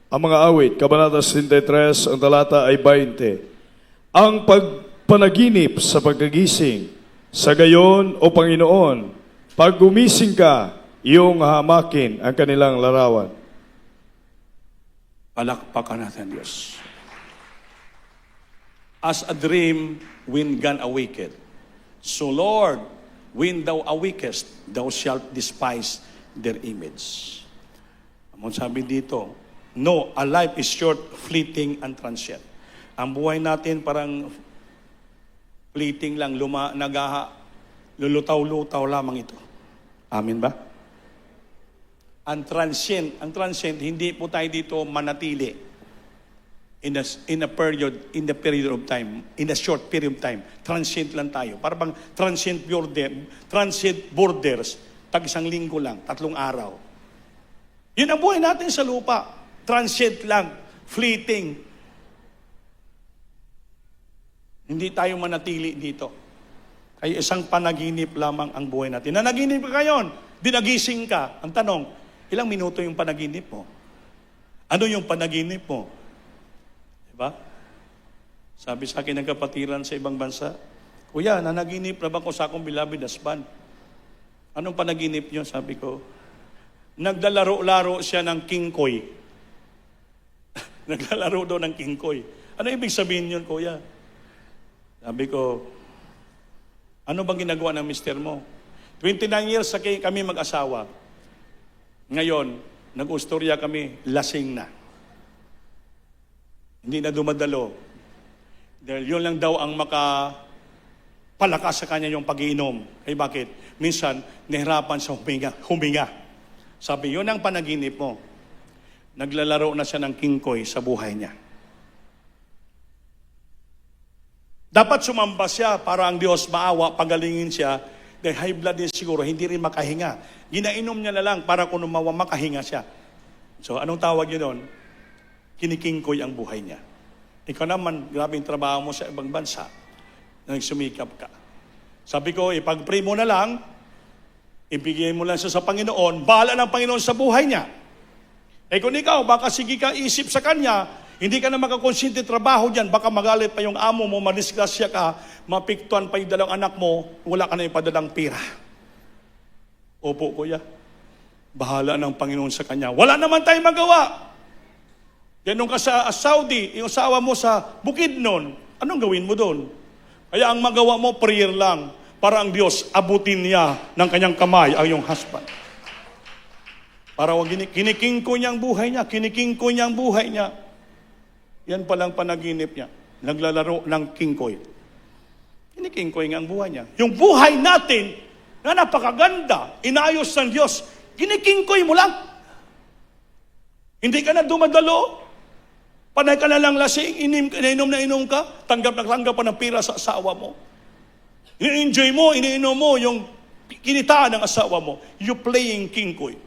ang mga awit, Kabanata 63, ang talata ay 20. Ang pagpanaginip sa pagkagising, sa gayon o Panginoon, pag gumising ka, iyong hamakin ang kanilang larawan.
Palakpakan natin, Diyos. As a dream when God awaketh. So Lord, when thou awakest, thou shalt despise their image. Amon sabi dito, no, a life is short, fleeting, and transient. Ang buhay natin parang fleeting lang, lulutaw-lutaw lamang ito. Amin ba? Ang transient, hindi po tayo dito manatili in a period of time, in a short period of time. Transient lang tayo. Para bang transient borders, tag isang linggo lang, 3 araw. Yun ang buhay natin sa lupa. Transient lang, fleeting. Hindi tayo manatili dito. Ay isang panaginip lamang ang buhay natin. Nanaginip ka ngayon, dinagising ka. Ang tanong, ilang minuto yung panaginip mo? Ano yung panaginip mo? Diba? Sabi sa akin ng kapatiran sa ibang bansa, Kuya, nanaginip na ba ko sa akong beloved husband? Anong panaginip niyo? Sabi ko, naglalaro-laro siya ng king koy. Naglalaro daw ng kingkoy. Ano ibig sabihin yun, kuya? Sabi ko, ano bang ginagawa ng mister mo? 29 years sa kami mag-asawa. Ngayon, nag-ustorya kami, lasing na. Hindi na dumadalo. Dahil yun lang daw ang makapalakas sa kanya yung pag-iinom. Ay bakit? Minsan, nahirapan sa huminga. Sabi, yun ang panaginip mo. Naglalaro na siya ng kingkoy sa buhay niya. Dapat sumamba siya para ang Diyos maawa, pagalingin siya. Dahil high blood din siguro, hindi rin makahinga. Ginainom niya na lang para kung umawa, makahinga siya. So, anong tawag yun doon? Kinikingkoy ang buhay niya. Ikaw naman, grabing trabaho mo sa ibang bansa. Nagsumikap ka. Sabi ko, ipag-pray mo na lang, ibigay mo lang siya sa Panginoon, bahala ng Panginoon sa buhay niya. Eh kung ikaw, baka sige ka isip sa Kanya, hindi ka na makakonsinti trabaho dyan, baka magalit pa yung amo mo, madisgrasya ka, mapiktuan pa yung dalawang anak mo, wala ka na ipadalang pira. Opo, kuya. Bahala ng Panginoon sa Kanya. Wala naman tayong magawa. Ganun ka sa Saudi, yung asawa mo sa Bukidnon, anong gawin mo doon? Kaya ang magawa mo, prayer lang, para ang Diyos abutin niya ng kanyang kamay ang iyong husband. Para wag kinikingko niya ang buhay niya, kinikingko niya ang buhay niya. Yan palang panaginip niya. Naglalaro ng kingkoy. Kinikingkoy nga ang buhay niya. Yung buhay natin, na napakaganda, inayos ng Diyos, kinikingkoy mo lang. Hindi ka na dumadalo. Panay ka na lang lasing, ininom na inom ka, tanggap pa ng pira sa asawa mo. I-enjoy mo, iniinom mo yung kinitaan ng asawa mo. You playing kingkoy.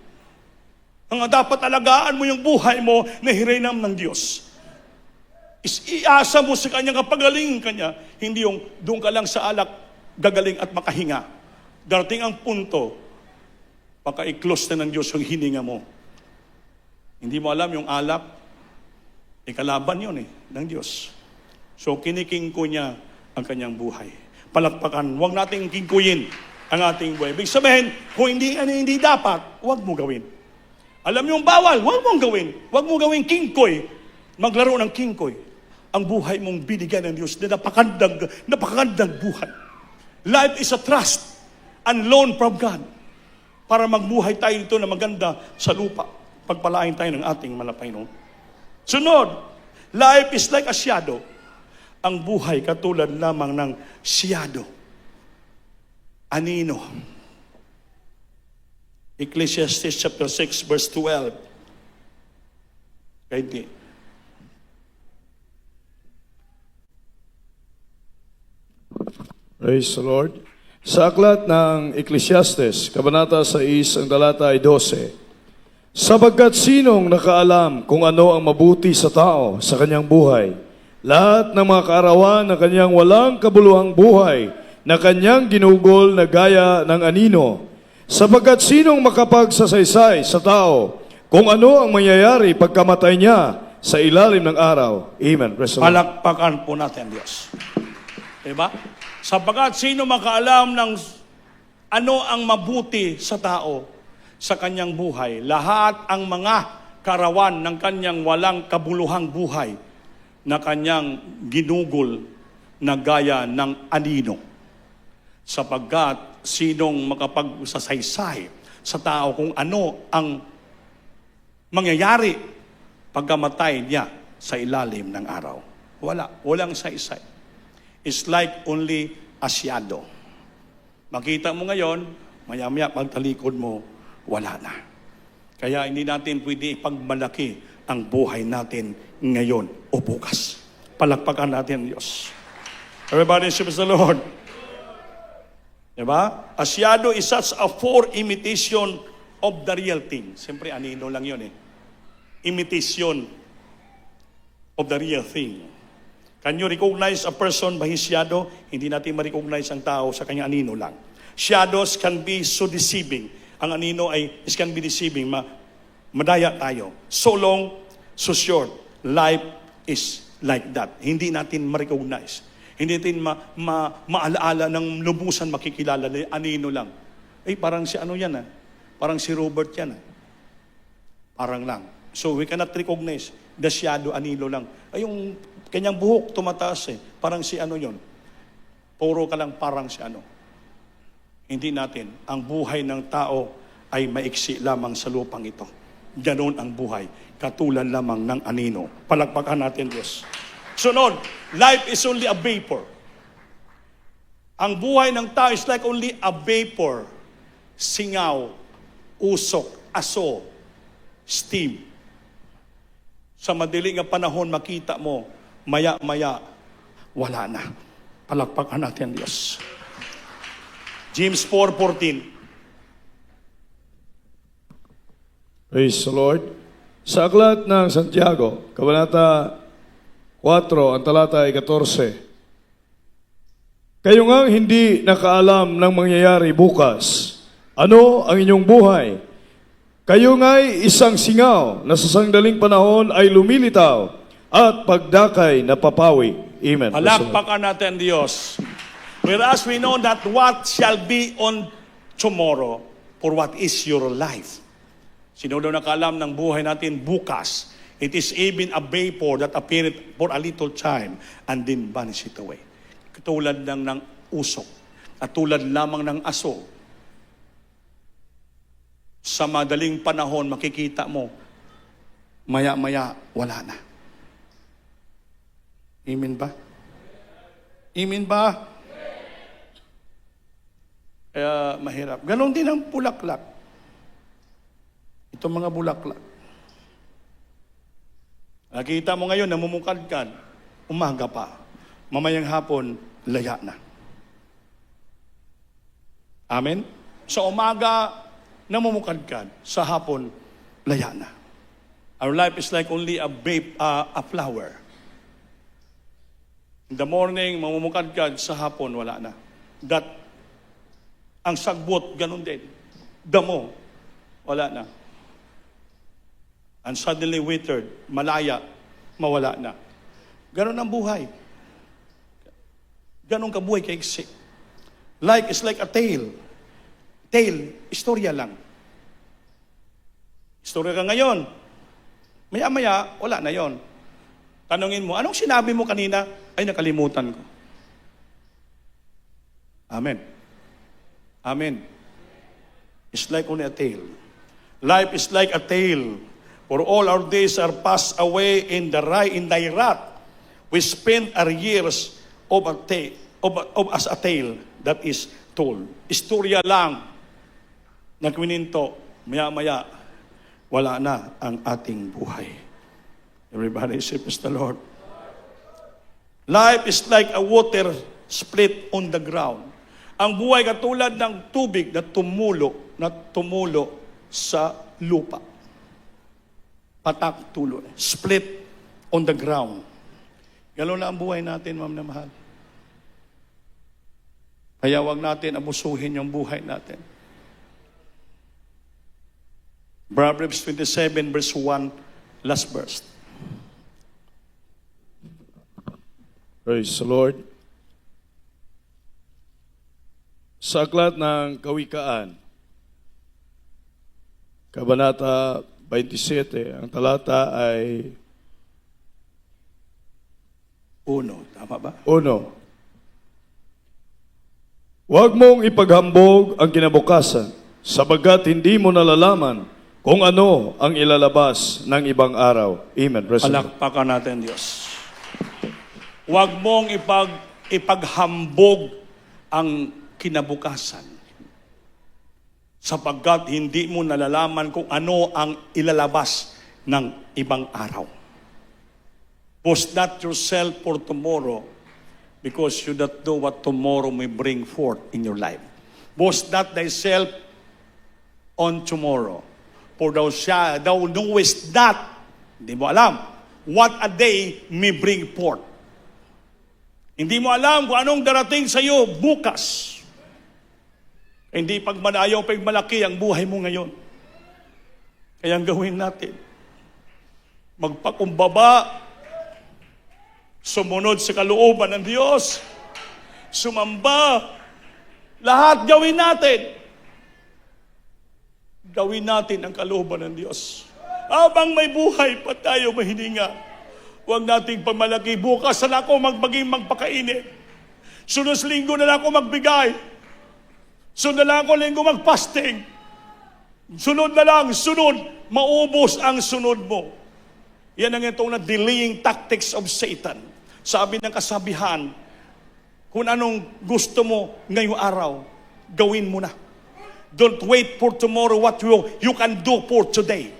Ang dapat alagaan mo yung buhay mo na hirinam ng Diyos. Iasa mo sa Kanya kapag galing Kanya. Hindi yung doon ka lang sa alak, gagaling at makahinga. Darating ang punto, baka i-close na ng Diyos yung hininga mo. Hindi mo alam yung alak, ikalaban yun ng Diyos. So kinikingko niya ang kanyang buhay. Palakpakan, huwag nating kingkuyin ang ating buhay. Ibig sabihin, kung hindi dapat, huwag mo gawin. Alam niyo yung bawal, huwag mong gawin. Huwag mo gawin kingkoy. Maglaro ng kingkoy. Ang buhay mong binigyan ng Diyos na napakagandang buhay. Life is a trust and loan from God. Para magbuhay tayo dito na maganda sa lupa. Pagpalain tayo ng ating Panginoon. Sunod, life is like a shadow. Ang buhay katulad lamang ng shadow. Anino. Ecclesiastes chapter 6 verse 12. Kahit
Praise the Lord. Sa aklat ng Ecclesiastes, Kabanata 6, ang talata ay 12. Sapagkat sinong nakaalam kung ano ang mabuti sa tao sa kanyang buhay, lahat ng mga kaarawan na kanyang walang kabuluhang buhay, na kanyang ginugol na gaya ng anino. Sapagkat sinong makapagsasaysay sa tao kung ano ang mangyayari pagkamatay niya sa ilalim ng araw. Amen.
Palakpakan po natin ang Diyos. Diba? Sapagkat sino makaalam ng ano ang mabuti sa tao sa kanyang buhay, lahat ang mga karawan ng kanyang walang kabuluhang buhay na kanyang ginugol na gaya ng anino. Sapagkat sinong makapagsasaysay sa tao kung ano ang mangyayari pagkamatay niya sa ilalim ng araw. Walang saysay. It's like only a shadow. Makita mo ngayon, maya-maya pagtalikod mo, wala na. Kaya hindi natin pwede ipagmalaki ang buhay natin ngayon o bukas. Palakpakan natin ang Diyos. Everybody praise the Lord. Diba? A shadow is such a imitation of the real thing. Siyempre, anino lang yun Imitation of the real thing. Can you recognize a person by his shadow? Hindi natin ma-recognize ang tao sa kanyang anino lang. Shadows can be so deceiving. Ang anino can be deceiving. Madaya tayo. So long, so short. Life is like that. Hindi natin ma-recognize. Hindi natin maalaala ng lubusan makikilala. Anino lang. Parang si ano yan Parang si Robert yan Parang lang. So we cannot recognize. Dasyado, anilo lang. Ay, yung kanyang buhok tumataas eh. Parang si ano yon. Puro ka lang parang si ano. Hindi natin. Ang buhay ng tao ay maiksi lamang sa lupang ito. Ganon ang buhay. Katulad lamang ng anino. Palakpakan natin, Diyos. Sunod, life is only a vapor. Ang buhay ng tao is like only a vapor. Singaw, usok, aso, steam. Sa madaling na panahon, makita mo, maya-maya, wala na. Palakpakan natin, Diyos. James 4:14.
Praise the Lord. Sa aklat ng Santiago, Kabanata 4, ang talata ay 14. Kayo nga hindi nakaalam ng mangyayari bukas. Ano ang inyong buhay? Kayo nga'y isang singaw na sa sangdaling panahon ay lumilitaw at pagdakay na papawi. Amen.
Palakpakan natin, Diyos. Whereas we know that what shall be on tomorrow, for what is your life. Sino daw nakaalam ng buhay natin bukas? It is even a vapor that appeareth for a little time and then vanisheth away. Katulad ng usok, katulad lamang ng aso. Sa madaling panahon, makikita mo, maya-maya, wala na. Amen ba? Amen ba? Kaya mahirap. Ganon din ang bulaklak. Itong mga bulaklak. Nakita mo ngayon, namumukadkad, umaga pa. Mamayang hapon, laya na. Amen? Sa umaga, namumukadkad. Sa hapon, laya na. Our life is like only a flower. In the morning, mamumukadkad. Sa hapon, wala na. Ang sagbot, ganun din. Damo, wala na. And suddenly withered, malaya, mawala na. Ganun ang buhay. Ganun ka buhay kaiksi. Life is like a tale. Tale, istorya lang. Istorya ka ngayon. Maya-maya, wala na yon. Tanungin mo, anong sinabi mo kanina? Ay, nakalimutan ko. Amen. Amen. It's like only a tale. Life is like a tale. For all our days are passed away in thy wrath. We spend our years as a tale that is told. Istorya lang na kwininto, maya-maya, wala na ang ating buhay. Everybody say, praise the Lord. Life is like a water split on the ground. Ang buhay katulad ng tubig na tumulo sa lupa. Patak tulo. Split on the ground. Gano'n na ang buhay natin, ma'am na mahal. Kaya wag natin abusuhin yung buhay natin. Proverbs 27 verse 1, last verse.
Praise the Lord. Sa aklat ng Kawikaan, Kabanata 27, ang talata ay
1, tama ba?
1. Huwag mong ipaghambog ang kinabukasan, sapagkat hindi mo nalalaman kung ano ang ilalabas ng ibang araw. Amen.
Palakpakan natin, Diyos. Huwag mong ipaghambog ang kinabukasan, sapagkat hindi mo nalalaman kung ano ang ilalabas ng ibang araw. Boast not yourself for tomorrow, because you don't know what tomorrow may bring forth in your life. Boast not thyself on tomorrow, for thou knowest not, hindi mo alam, what a day may bring forth. Hindi mo alam kung anong darating sa iyo bukas. Hindi pagmanayaw, pagmalaki ang buhay mo ngayon. Kaya ang gawin natin, magpakumbaba, sumunod sa kalooban ng Diyos, sumamba, lahat gawin natin. Gawin natin ang kalooban ng Diyos. Habang may buhay pa tayo mahininga, huwag nating pamalaki. Bukas na ako magpakainit. Sunod linggo na lang ako magbigay. Sunod na lang ako linggo magpasting. Sunod na lang, maubos ang sunod mo. Yan ang itong na delaying tactics of Satan. Sabi ng kasabihan, kung anong gusto mo ngayong araw, gawin mo na. Don't wait for tomorrow what you can do for today.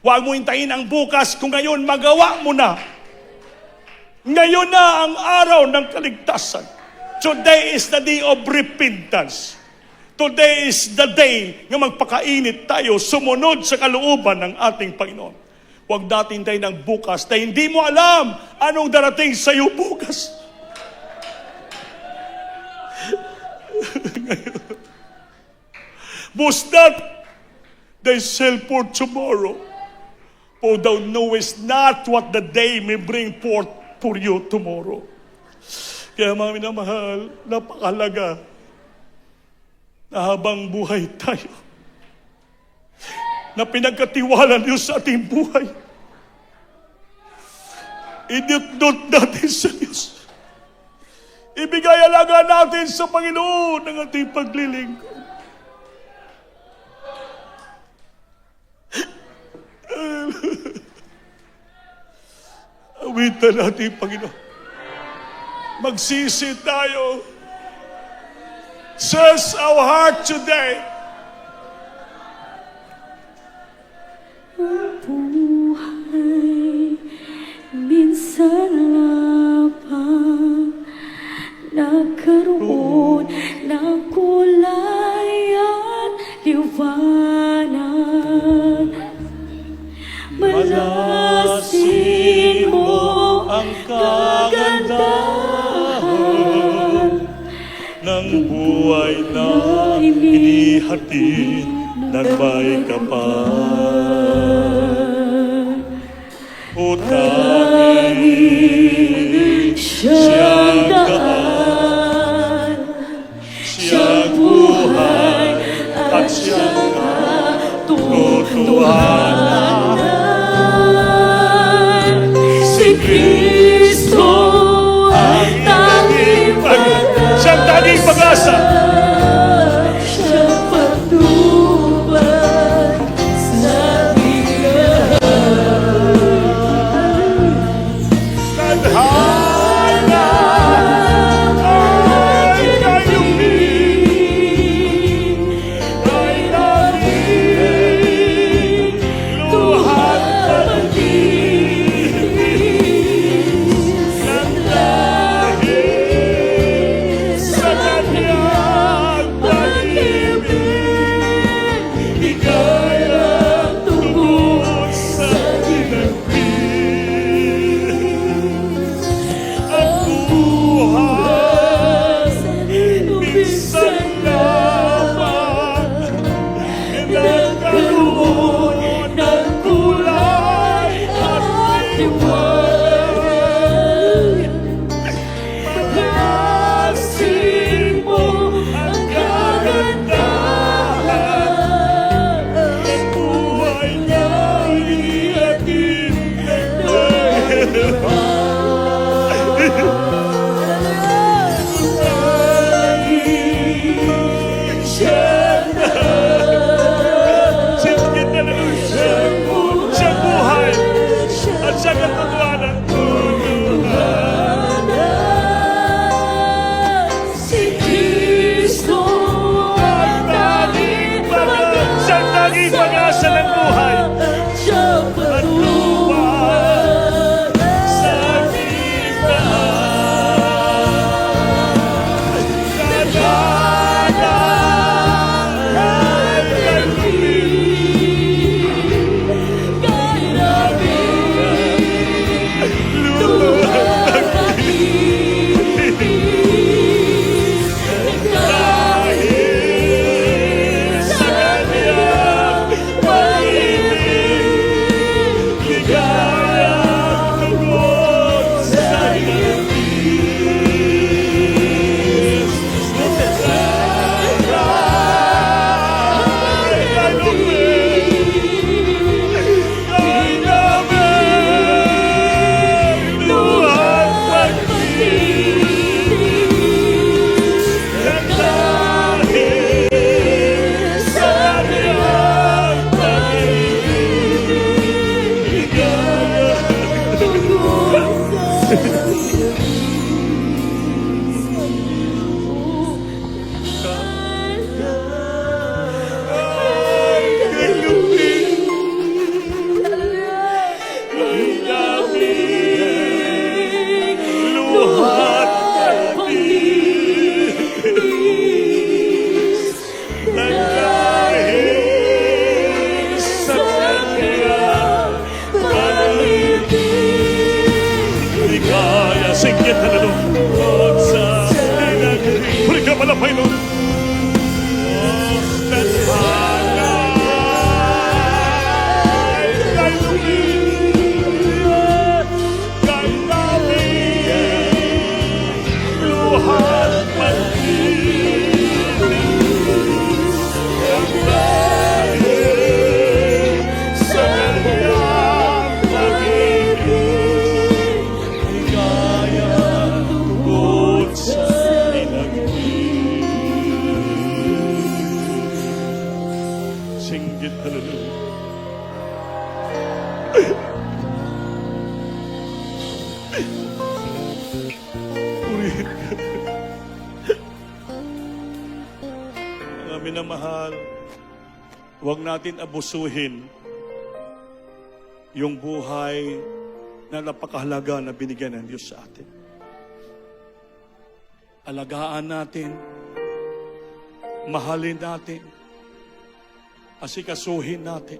Huwag mo hintayin ang bukas kung ngayon magawa mo na. Ngayon na ang araw ng kaligtasan. Today is the day of repentance. Today is the day na magpakainit tayo, sumunod sa kalooban ng ating Panginoon. Huwag natin tayo ng bukas na hindi mo alam anong darating sa iyo bukas. Boast not thyself for tomorrow, for thou knowest not what the day may bring forth for you tomorrow. Kaya mga minamahal, napakalaga na habang buhay tayo, na pinagkatiwala niyo sa ating buhay, idutdut natin sa Diyos. Ibigay alaga natin sa Panginoon ang ating paglilingkod. Awitan natin, Panginoon. Magsisi tayo. Search our heart today.
Buhay minsan lamang nagkaroon ng kulay at liwanag. Malasin mo ang kagandahan
ng buhay na inihatid ng may kapal. O tanging siyang daan, siyang buhay at siyang katotohanan.
Si Kristo ang tanging pag-asa.
Siyang tanging pag-asa.
Siyang patnubay sa biglaan.
Tadhana ay kayumin, ay namin luhat pag-ibig ng dahil sa Kanya. Palapay nun. Oh, tadhana ay layunin kay namin luhat pag-ibig ang dahil sa kanyang pag-ibig higayang tugod sa singgit, hallelujah. Purihin ka. Mga minamahal, huwag natin abusuhin yung buhay na napakahalaga na binigyan ng Diyos sa atin. Alagaan natin, mahalin natin, asikasuhin natin.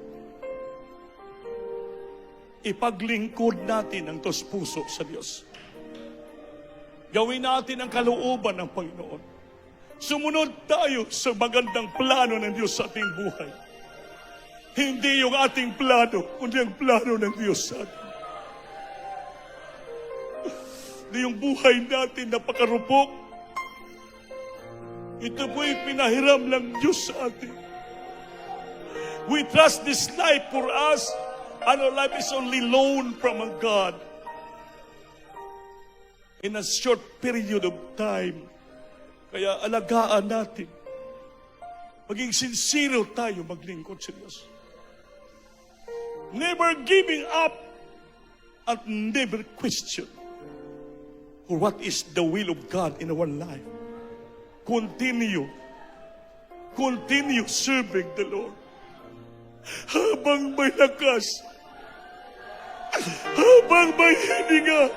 Ipaglingkod natin ang tos-puso sa Diyos. Gawin natin ang kalooban ng Panginoon. Sumunod tayo sa magandang plano ng Diyos sa ating buhay. Hindi yung ating plano, kundi ang plano ng Diyos sa atin. Hindi yung buhay natin napakarupok. Ito po'y pinahiram ng Diyos sa atin. We trust this life for us, and our life is only loaned from a God in a short period of time. Kaya alagaan natin. Maging sincere tayo maglingkod sa Diyos. Never giving up and never question for what is the will of God in our life. Continue serving the Lord. Habang may lakas, habang may hininga,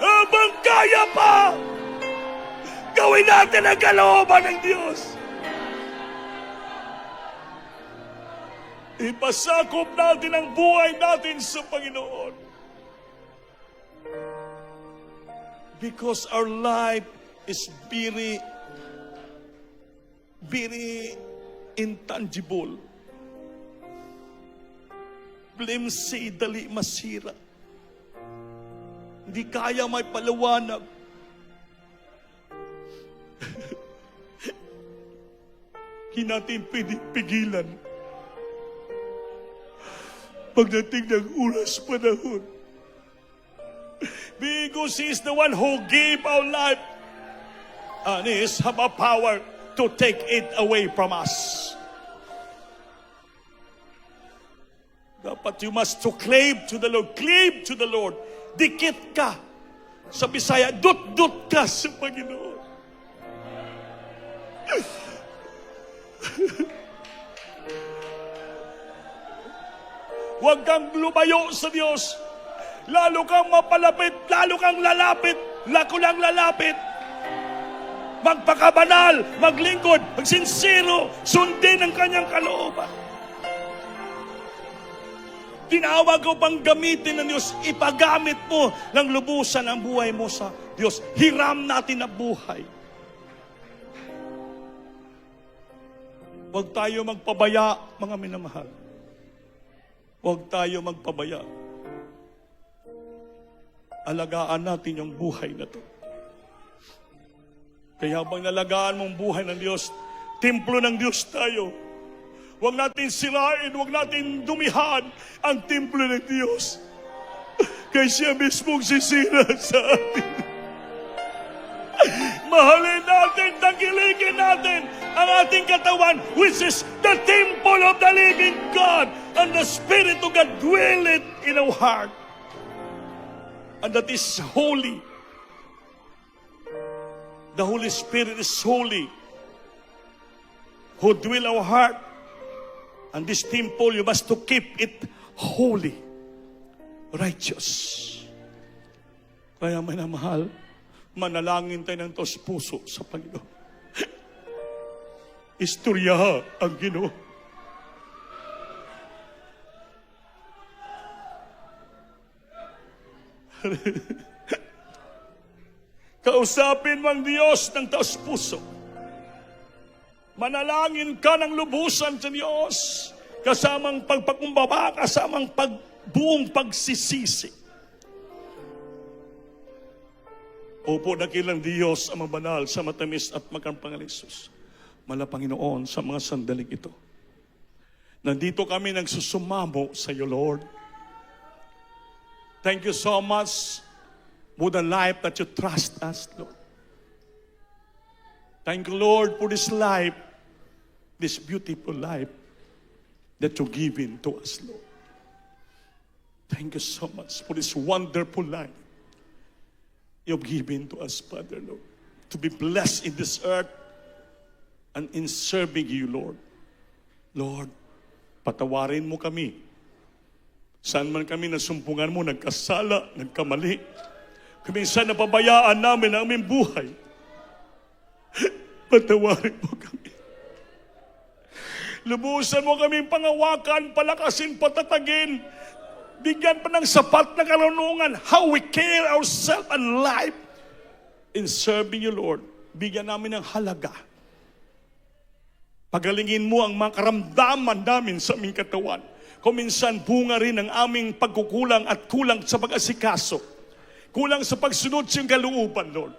habang kaya pa, gawin natin ang kalooban ng Diyos. Ipasakop natin ang buhay natin sa Panginoon. Because our life is very, very intangible. Flimsy, dali masira. Hindi kaya may paliwanag. Hindi natin pwedeng pigilan. Pagdating ng oras panahon. Because He is the one who gave our life. And He has a power to take it away from us. Dapat you must to cleave to the Lord. Cleave to the Lord. Dikit ka. Sa Bisaya, dut-dut ka sa Panginoon. Huwag kang lumayo sa Diyos. Lalo kang mapalapit, lalo kang lalapit, lako lang lalapit. Magpakabanal, maglingkod, magsinsiro, sundin ang kanyang kalooban. Tinawag ko pang gamitin ng Diyos, ipagamit mo ng lubusan ang buhay mo sa Diyos. Hiram natin ang buhay. Huwag tayo magpabaya, mga minamahal. Huwag tayo magpabaya. Alagaan natin yung buhay na to. Kaya habang nalagaan mong buhay ng Diyos, templo ng Diyos tayo. Huwag natin sirain, huwag natin dumihan ang templo ng Diyos. Kaya siya mismong sisira sa atin. Mahalin natin, tangkilikin natin ang ating katawan, which is the temple of the living God, and the Spirit of God dwelleth in our heart. And that is holy. The Holy Spirit is holy, who dwell our heart. And this temple, you must to keep it holy, righteous. Kaya minamahal, manalangin tayo ng tos puso sa Panginoon. Istorya ang Ginoo. Kausapin mo ang Diyos ng taos puso. Manalangin ka ng lubusan sa Diyos, kasamang pagpakumbaba, kasamang buong pagsisisi. Opo, dakilang Diyos ang mabanal sa matamis at magkampang Jesus. Mala Panginoon, sa mga sandaling ito, nandito kami nagsusumamo sa iyo, Lord. Thank you so much for the life that you trust us, Lord. Thank you, Lord, for this life, this beautiful life that you've given to us, Lord. Thank you so much for this wonderful life you've given to us, Father, Lord. To be blessed in this earth and in serving you, Lord. Lord, patawarin mo kami. Saan man kami nasumpungan mo, nagkasala, nagkamali. Kaminsan napabayaan namin ang aming buhay. Patawarin mo kami. Lubusan mo kaming pangawakan, palakasin, patatagin. Bigyan pa ng sapat na karunungan how we care ourselves and life in serving you, Lord. Bigyan namin ng halaga. Pagalingin mo ang mga karamdaman namin sa aming katawan. Kuminsan bunga rin ang aming pagkukulang at kulang sa pag-asikaso. Kulang sa pagsunod sa iyong kalooban, Lord.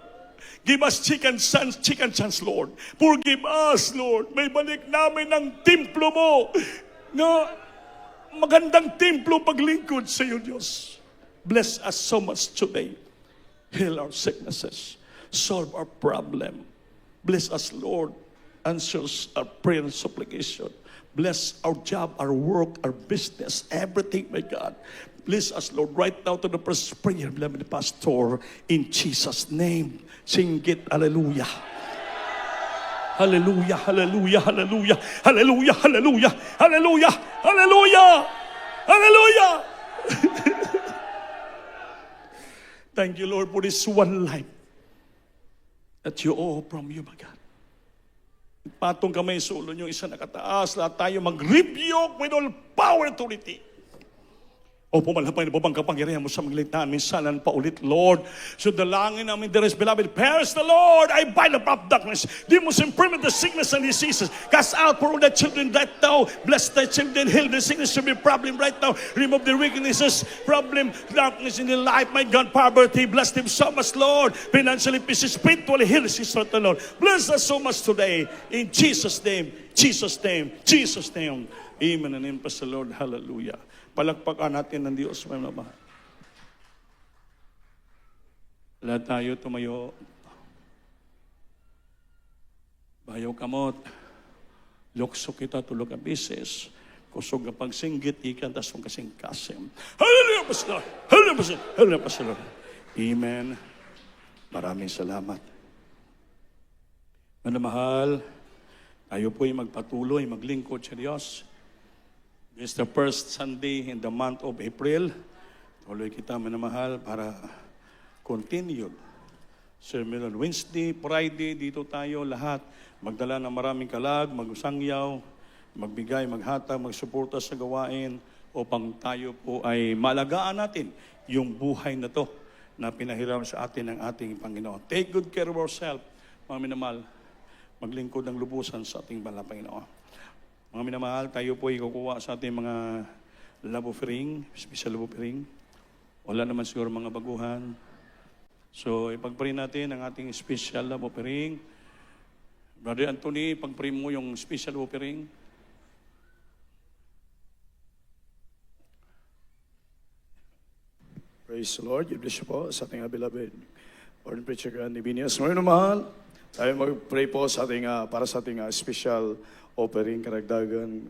Give us second chance, Lord. Forgive us, Lord. May balik namin ng templo mo na magandang templo paglingkod sa iyo, Diyos. Bless us so much today. Heal our sicknesses. Solve our problem. Bless us, Lord. Answers our prayer and supplication. Bless our job, our work, our business, everything, my God. Bless us, Lord, right now to the first prayer, beloved Pastor, in Jesus' name. Sing it, hallelujah. Hallelujah, hallelujah, hallelujah, hallelujah, hallelujah, hallelujah, hallelujah, hallelujah. Thank you, Lord, for this one life that you owe from you, my God. Patong kamay sa ulo nyo, isa nakataas, lahat tayo mag-rebuke with all power and authority. O pumalapay na po bang kapangyarihan mo sa maglitaan, minsanan pa ulit, Lord. So dalangin namin, dearest beloved, perish the Lord, I bind the power of darkness, demons imprisonment, the sickness and diseases, cast out for all the children right now, bless the children, heal the sickness, should be problem right now, remove the weaknesses, problem, darkness in their life, my God, poverty, bless them so much, Lord, financially, peace, spiritually, heal the certain, Lord. Bless us so much today, in Jesus' name, Jesus' name, Jesus' name. Amen and amen, Pastor Lord, hallelujah. Palakpakan natin ng Diyos, mga mahal. Lahat tayo tumayo. Bayaw kamot. Lukso kita tulog ang bisis. Kusog ang pagsinggit, ikan, tas mong kasing kasim. Hallelujah, Pastor! Hallelujah, Pastor! Hallelujah, Pastor! Amen. Maraming salamat. Mga mahal, tayo po'y magpatuloy, maglingkod sa Diyos. This is the first Sunday in the month of April. Tuloy kita, minamahal, para continue. Sermon on Wednesday, Friday, dito tayo lahat. Magdala ng maraming kalag, magsangyaw, magbigay, maghatag, magsuporta sa gawain upang tayo po ay malagaan natin yung buhay na to na pinahiram sa atin ng ating Panginoon. Take good care of ourselves, mga minamahal. Maglingkod ng lubusan sa ating banal Panginoon. Mga minamahal, tayo po ay kukuha sa ating mga love offering, special love offering. Wala naman siguro mga baguhan. So, ipag-pray natin ang ating special love offering. Brother Anthony, ipag-pray mo yung special love offering.
Praise the Lord. God bless you po sa ating beloved Lord and Preacher ni Binias. Ngayon mahal, tayo mag-pray po sa ating, para sa ating special offering, karagdagan.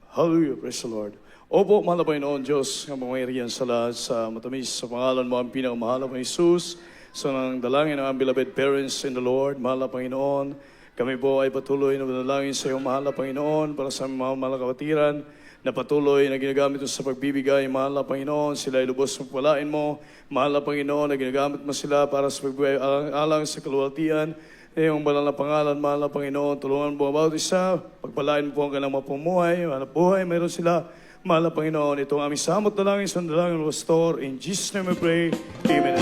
Hallelujah, praise the Lord. Opo, mahal na Panginoon Diyos, nga mamairiyan sa lahat sa matamis sa pangalan mo ang pinakamahal na Jesus. So nang dalangin ng beloved parents in the Lord, mahal na Panginoon, kami po ay patuloy na manalangin sa iyo, mahal na Panginoon, para sa mga mahal na kapatiran, na patuloy na ginagamit mo sa pagbibigay, mahal na Panginoon, sila ay lubos ng palain mo, mahal na Panginoon, na ginagamit mo sila para sa pagbibigay alang sa kaluwalhatian. Iyong banal na pangalan, mahal na Panginoon, tulungan mo ang bawat isa, pagpalain mo po ang kanilang mapumuhay, mahal na buhay, mayroon sila, mahal na Panginoon, itong aming samot na langin, sandalangin, Pastor, in Jesus' name we pray, Amen.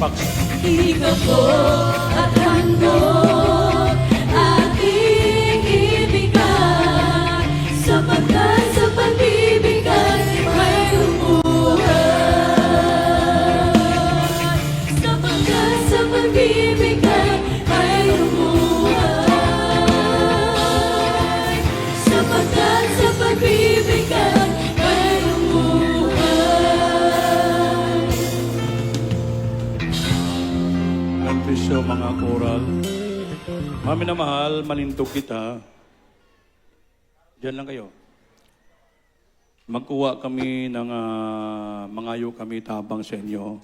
palakpak.
Ikaw po at handog ating ibigay, sapagkat sa pag-ibig ay mayroong buhay. Sapagkat sa pag-ibig ay mayroong buhay. Sapagkat sa pag-ibig ay mayroong buhay.
God bless you, mga koral. Mami na mahal, manindog kita. Diyan lang kayo. Magkuha kami ng mangayo kami tabang sa inyo.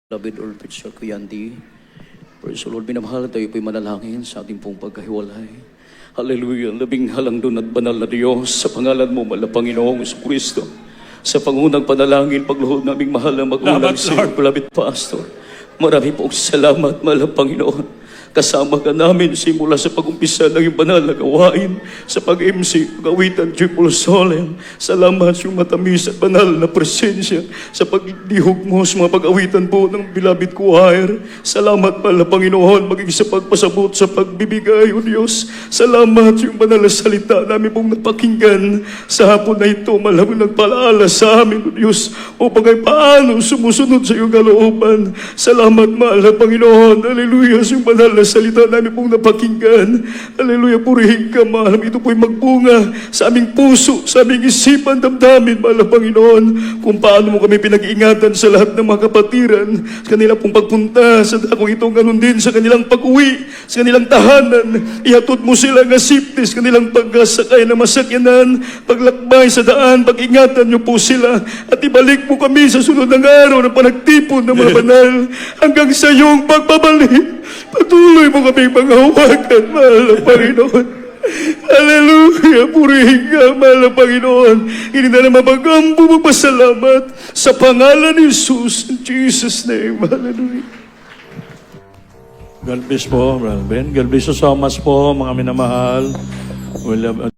David Ulrich sa Kuyanti. Praise the Lord, minamahal, tayo po'y manalangin sa ating pong pagkahiwalay. Hallelujah, labing halang doon at banal na Diyos, sa pangalan mo, mahal na Panginoong Kristo, sa pangunang panalangin, pagluhod naming mahal na magulang sa iyo, beloved Pastor. Marami pong salamat, mahal na Panginoon. Kasama ka namin simula sa pag-umpisa ng iyong banal na gawain, sa pag-MC, pag-awitan, triple solemn. Salamat sa iyong matamis at banal na presensya, sa pagdihog mo sa mga pag-awitan po ng beloved choir. Salamat, mahal na Panginoon, maging sa pagpasabot sa pagbibigay, O Diyos. Salamat sa iyong banal na salita namin pong napakinggan sa hapon na ito. Malamang nagpalaala sa amin, O Diyos, upang ay paano sumusunod sa iyong kalooban. Salamat, mahal na Panginoon. Hallelujah, sa iyong banal na salita namin pong napakinggan. Hallelujah, purihin ka, mahal. Ito po'y magbunga sa aming puso, sa aming isipan, damdamin, mahal na Panginoon, kung paano mo kami pinag-iingatan sa lahat ng mga kapatiran, sa kanilang pong pagpunta sa dakong ito, ganun din sa kanilang pag-uwi, sa kanilang tahanan. Ihatod mo sila nga safety sa kanilang pagkasakay na masakyanan, paglakbay sa daan, pag-ingatan niyo po sila, at ibalik mo kami sa sunod ng araw na panagtipon ng mga banal, hanggang sa iyong pagbabalik. Patuloy mo kami panghawakan, mahal na Panginoon. Hallelujah, purihin ka, mahal na Panginoon. Hindi na naman magambo magpasalamat sa pangalan ni Jesus. In Jesus' name, hallelujah.
God bless po, Brother Ben. God bless you so much po, mga minamahal. We love